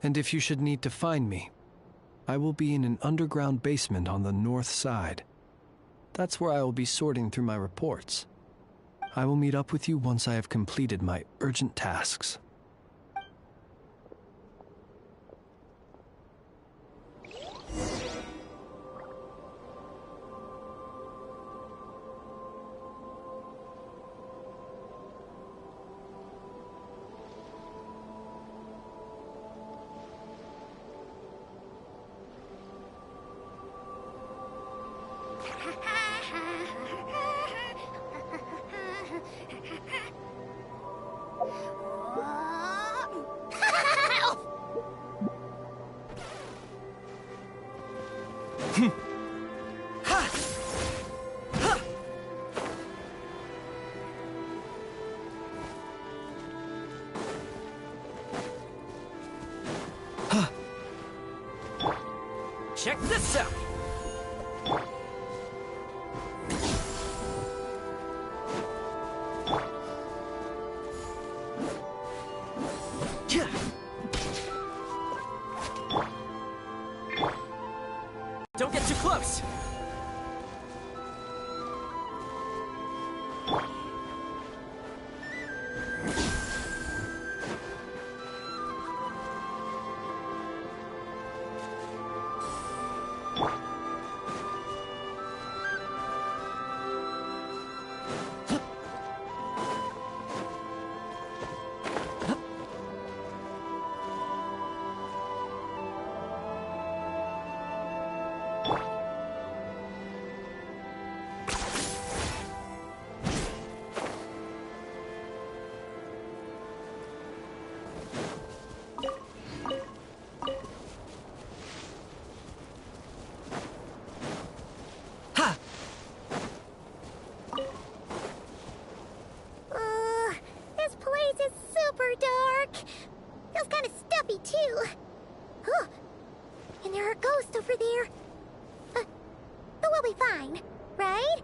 And if you should need to find me, I will be in an underground basement on the north side. That's where I will be sorting through my reports. I will meet up with you once I have completed my urgent tasks. Check this out! Don't get too close! This place is super dark. Feels kind of stuffy too. Huh. And there are ghosts over there. But we'll be fine, right?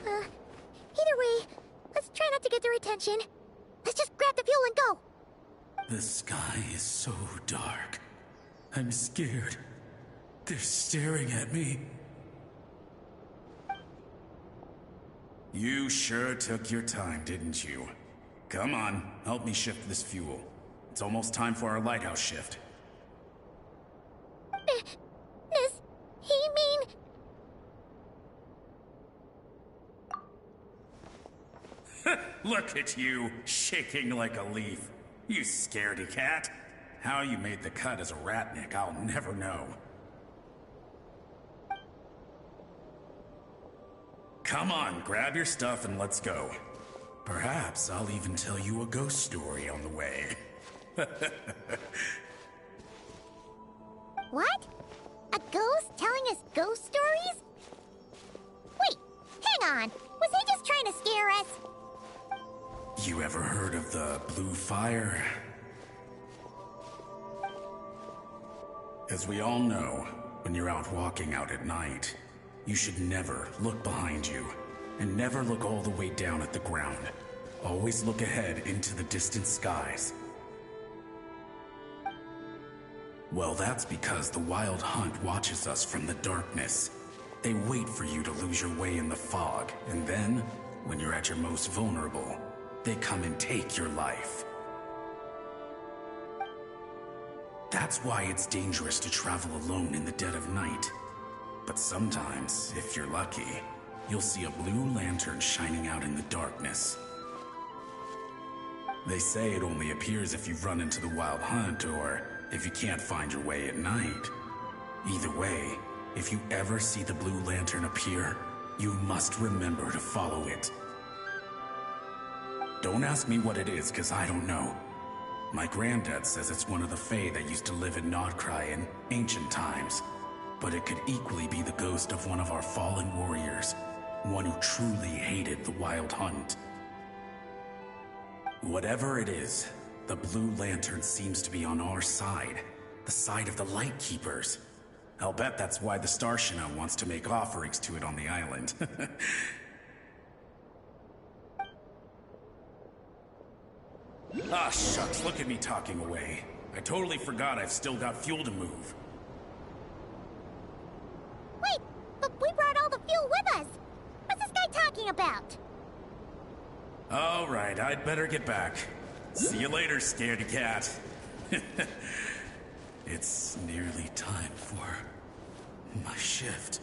Either way, let's try not to get their attention. Let's just grab the fuel and go. The sky is so dark. I'm scared. They're staring at me. You sure took your time, didn't you? Come on, help me shift this fuel. It's almost time for our lighthouse shift. Does he mean... Look at you, shaking like a leaf. You scaredy cat. How you made the cut as a ratnik, I'll never know. Come on, grab your stuff and let's go. Perhaps I'll even tell you a ghost story on the way. What? A ghost telling us ghost stories? Wait, hang on. Was he just trying to scare us? You ever heard of the blue fire? As we all know, when you're out walking out at night, you should never look behind you, and never look all the way down at the ground. Always look ahead into the distant skies. Well, that's because the Wild Hunt watches us from the darkness. They wait for you to lose your way in the fog, and then, when you're at your most vulnerable, they come and take your life. That's why it's dangerous to travel alone in the dead of night. But sometimes, if you're lucky, you'll see a blue lantern shining out in the darkness. They say it only appears if you've run into the Wild Hunt or if you can't find your way at night. Either way, if you ever see the blue lantern appear, you must remember to follow it. Don't ask me what it is, because I don't know. My granddad says it's one of the Fae that used to live in Nodcry in ancient times. But it could equally be the ghost of one of our fallen warriors. One who truly hated the Wild Hunt. Whatever it is, the blue lantern seems to be on our side. The side of the Light Keepers. I'll bet that's why the Starshina wants to make offerings to it on the island. Ah, shucks, look at me talking away. I totally forgot I've still got fuel to move. Wait, but we brought all the fuel with us. What's this guy talking about? All right, I'd better get back. See you later, scaredy cat. It's nearly time for my shift.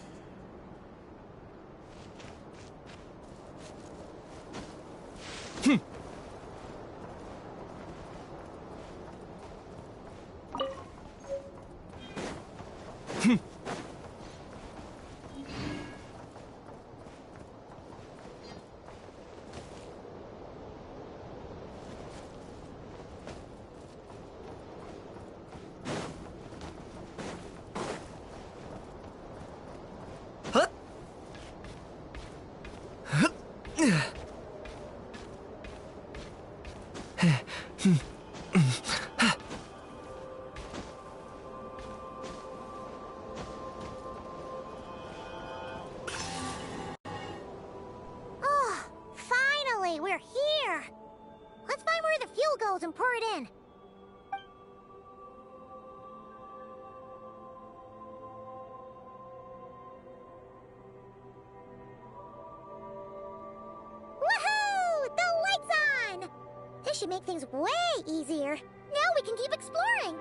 Oh, finally, we're here. Let's find where the fuel goes and pour it in. Woohoo! The light's on! This should make things way easier. Now we can keep exploring.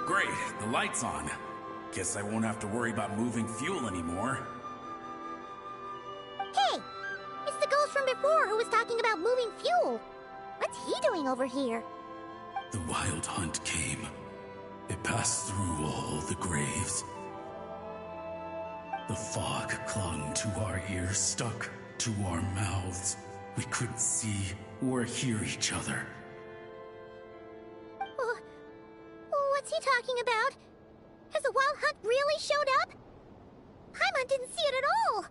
Great, the light's on. Guess I won't have to worry about moving fuel anymore. Hey! It's the ghost from before who was talking about moving fuel. What's he doing over here? The wild hunt came. It passed through all the graves. The fog clung to our ears, stuck to our mouths. We couldn't see or hear each other. What's he talking about? Has the wild hunt really showed up? Paimon didn't see it at all!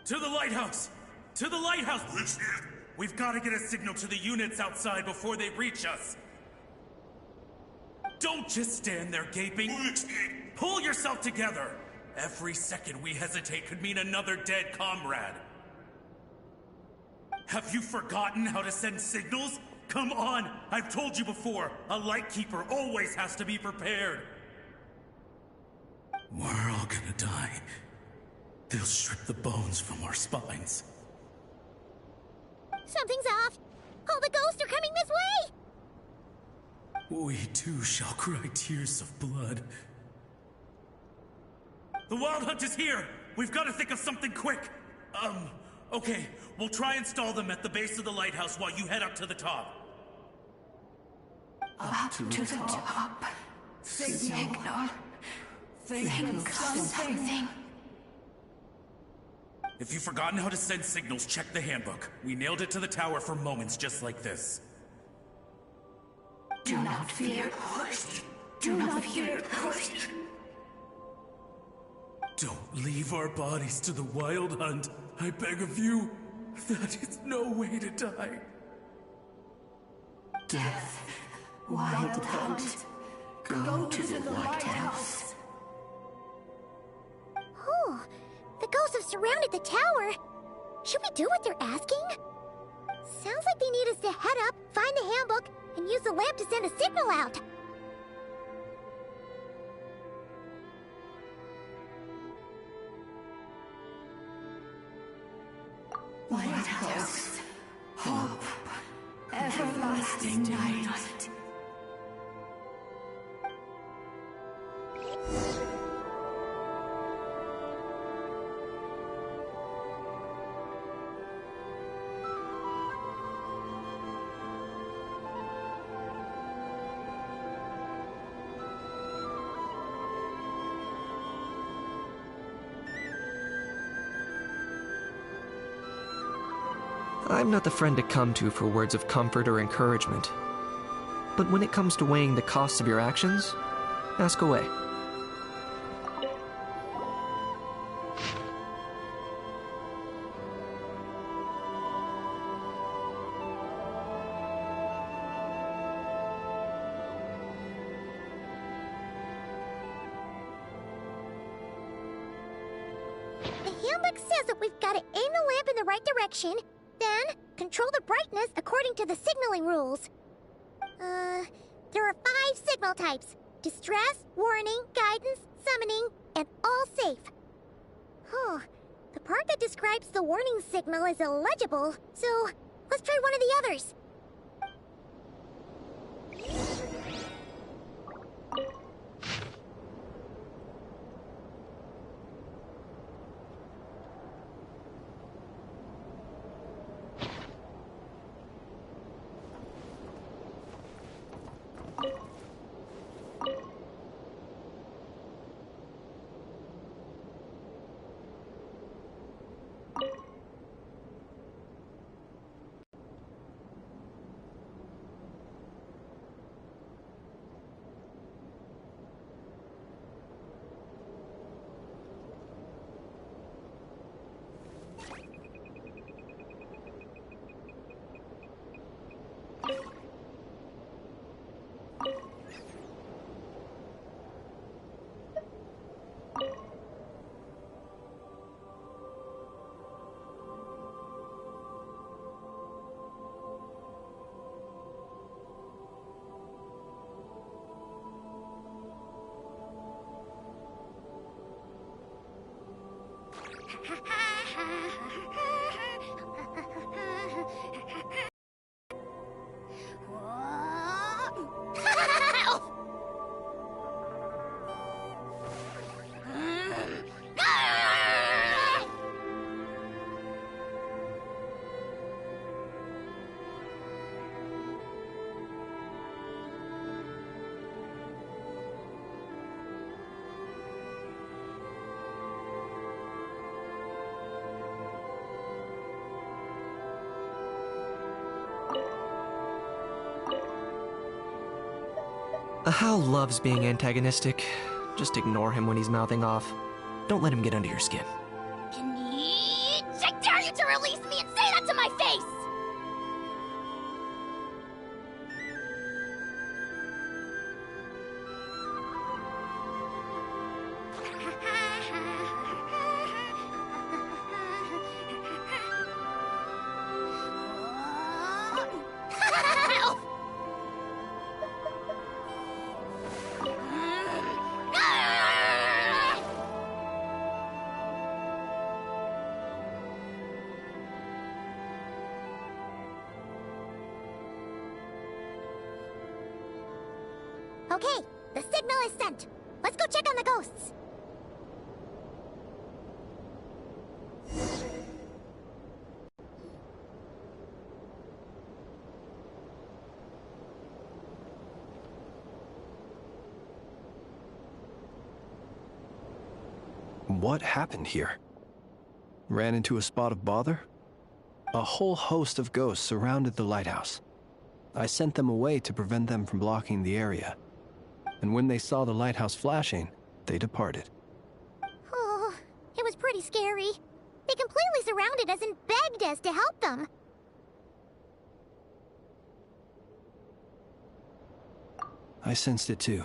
To the lighthouse! To the lighthouse! We've got to get a signal to the units outside before they reach us. Don't just stand there gaping. Pull yourself together! Every second we hesitate could mean another dead comrade. Have you forgotten how to send signals? Come on! I've told you before, a lightkeeper always has to be prepared. We're all gonna die. They'll strip the bones from our spines. Something's off! All the ghosts are coming this way! We too shall cry tears of blood. The Wild Hunt is here! We've got to think of something quick! Okay, we'll try and stall them at the base of the lighthouse while you head up to the top. Up to the top. Signal. Think of something. If you've forgotten how to send signals, check the handbook. We nailed it to the tower for moments just like this. Do not fear. Do not fear. Don't leave our bodies to the Wild Hunt. I beg of you. That is no way to die. Death. Wild Hunt. Go to the lighthouse. Oh, the ghosts have surrounded the tower. Should we do what they're asking? Sounds like they need us to head up, find the handbook, and use the lamp to send a signal out. Lighthouse. Hope. Everlasting night. I'm not the friend to come to for words of comfort or encouragement. But when it comes to weighing the costs of your actions, ask away. The handbook says that we've got to aim the lamp in the right direction, then control the brightness according to the signaling rules. There are 5 signal types: distress, warning, guidance, summoning, and all safe. Huh. The part that describes the warning signal is illegible, so let's try one of the others. Hal loves being antagonistic. Just ignore him when he's mouthing off. Don't let him get under your skin. I dare you to release me and say that to my face! Okay, the signal is sent. Let's go check on the ghosts. What happened here? Ran into a spot of bother? A whole host of ghosts surrounded the lighthouse. I sent them away to prevent them from blocking the area. And when they saw the lighthouse flashing, they departed. Oh, it was pretty scary. They completely surrounded us and begged us to help them. I sensed it too.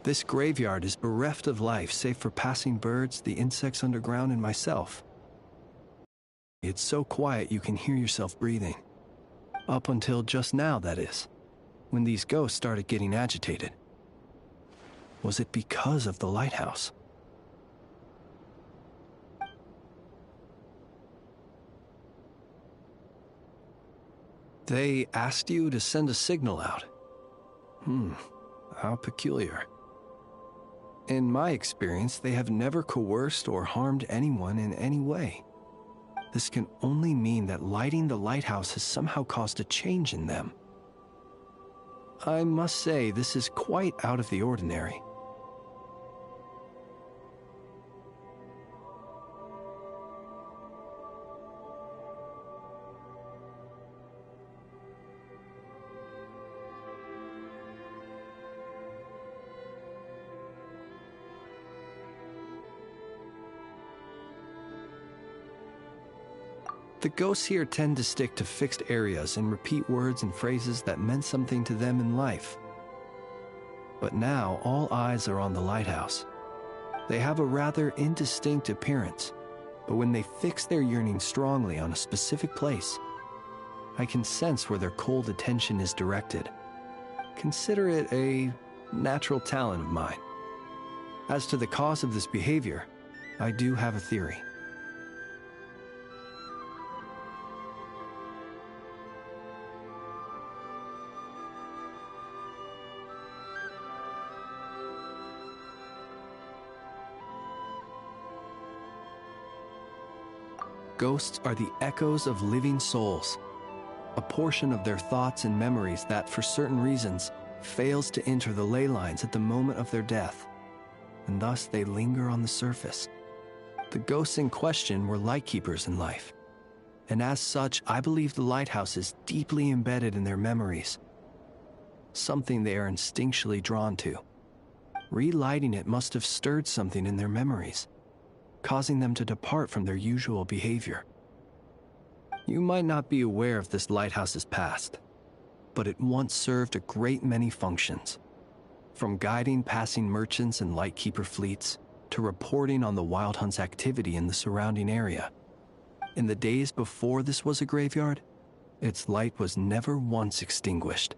This graveyard is bereft of life save for passing birds, the insects underground, and myself. It's so quiet you can hear yourself breathing. Up until just now, that is, when these ghosts started getting agitated. Was it because of the lighthouse? They asked you to send a signal out. How peculiar. In my experience, they have never coerced or harmed anyone in any way. This can only mean that lighting the lighthouse has somehow caused a change in them. I must say, this is quite out of the ordinary. The ghosts here tend to stick to fixed areas and repeat words and phrases that meant something to them in life. But now all eyes are on the lighthouse. They have a rather indistinct appearance, but when they fix their yearning strongly on a specific place, I can sense where their cold attention is directed. Consider it a natural talent of mine. As to the cause of this behavior, I do have a theory. Ghosts are the echoes of living souls, a portion of their thoughts and memories that, for certain reasons, fails to enter the ley lines at the moment of their death, and thus they linger on the surface. The ghosts in question were lightkeepers in life, and as such, I believe the lighthouse is deeply embedded in their memories, something they are instinctually drawn to. Relighting it must have stirred something in their memories, causing them to depart from their usual behavior. You might not be aware of this lighthouse's past, but it once served a great many functions, from guiding passing merchants and lightkeeper fleets to reporting on the Wild Hunt's activity in the surrounding area. In the days before this was a graveyard, its light was never once extinguished.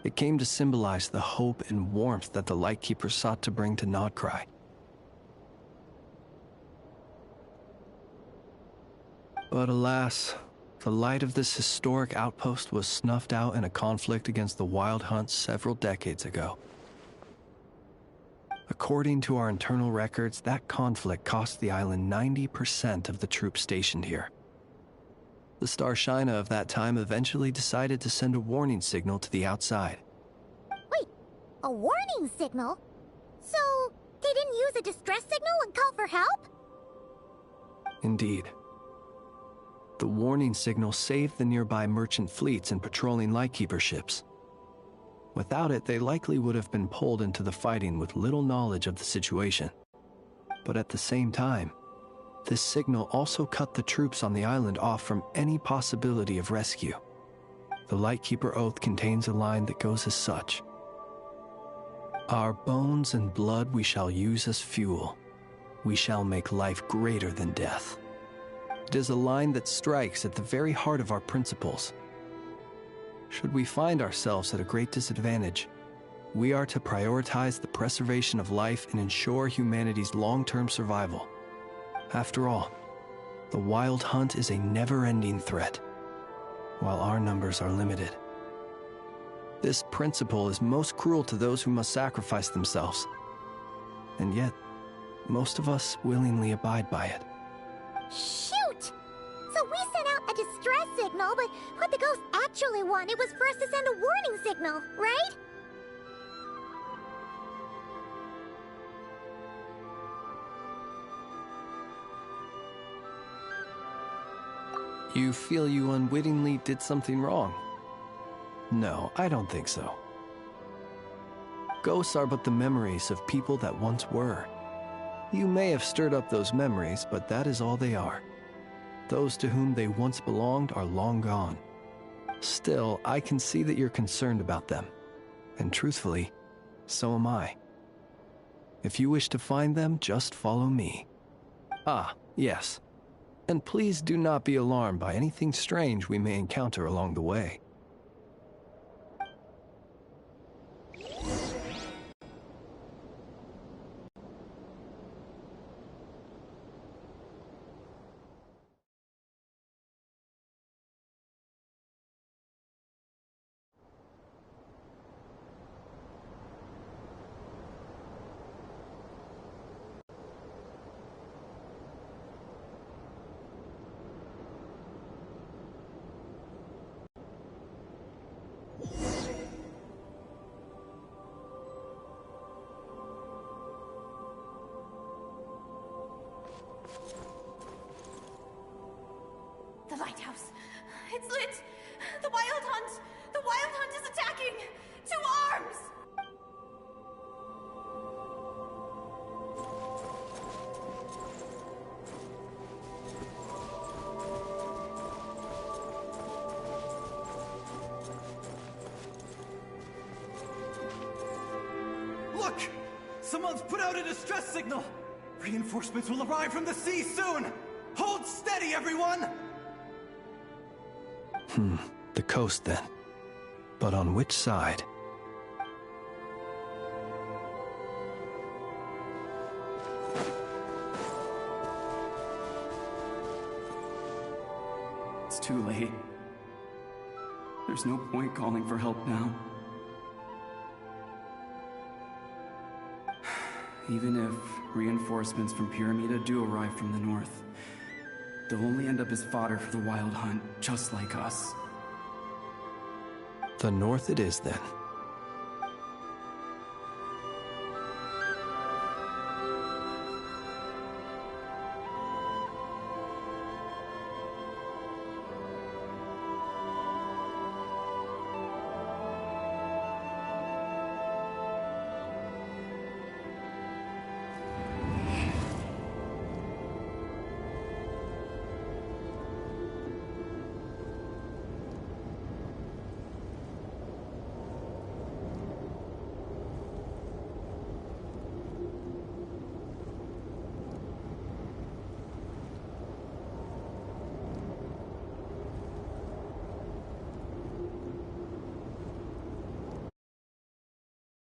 It came to symbolize the hope and warmth that the lightkeeper sought to bring to Nodcry. But alas, the light of this historic outpost was snuffed out in a conflict against the Wild Hunt several decades ago. According to our internal records, that conflict cost the island 90% of the troops stationed here. The Starshina of that time eventually decided to send a warning signal to the outside. Wait, a warning signal? So, they didn't use a distress signal and call for help? Indeed. The warning signal saved the nearby merchant fleets and patrolling lightkeeper ships. Without it, they likely would have been pulled into the fighting with little knowledge of the situation. But at the same time, this signal also cut the troops on the island off from any possibility of rescue. The Lightkeeper Oath contains a line that goes as such: "Our bones and blood we shall use as fuel. We shall make life greater than death." It is a line that strikes at the very heart of our principles. Should we find ourselves at a great disadvantage, we are to prioritize the preservation of life and ensure humanity's long-term survival. After all, the Wild Hunt is a never-ending threat, while our numbers are limited. This principle is most cruel to those who must sacrifice themselves, and yet, most of us willingly abide by it. Shoot! So we sent out a distress signal, but what the ghost actually wanted was for us to send a warning signal, right? You feel you unwittingly did something wrong? No, I don't think so. Ghosts are but the memories of people that once were. You may have stirred up those memories, but that is all they are. Those to whom they once belonged are long gone. Still, I can see that you're concerned about them. And truthfully, so am I. If you wish to find them, just follow me. Ah, yes. And please do not be alarmed by anything strange we may encounter along the way. The lighthouse. It's lit! The Wild Hunt! The Wild Hunt is attacking! To arms! Look! Someone's put out a distress signal! Reinforcements will arrive from the sea soon! Hold steady, everyone! The coast then. But on which side? It's too late. There's no point calling for help now. Even if reinforcements from Pyramida do arrive from the north, they'll only end up as fodder for the Wild Hunt, just like us. The north it is then.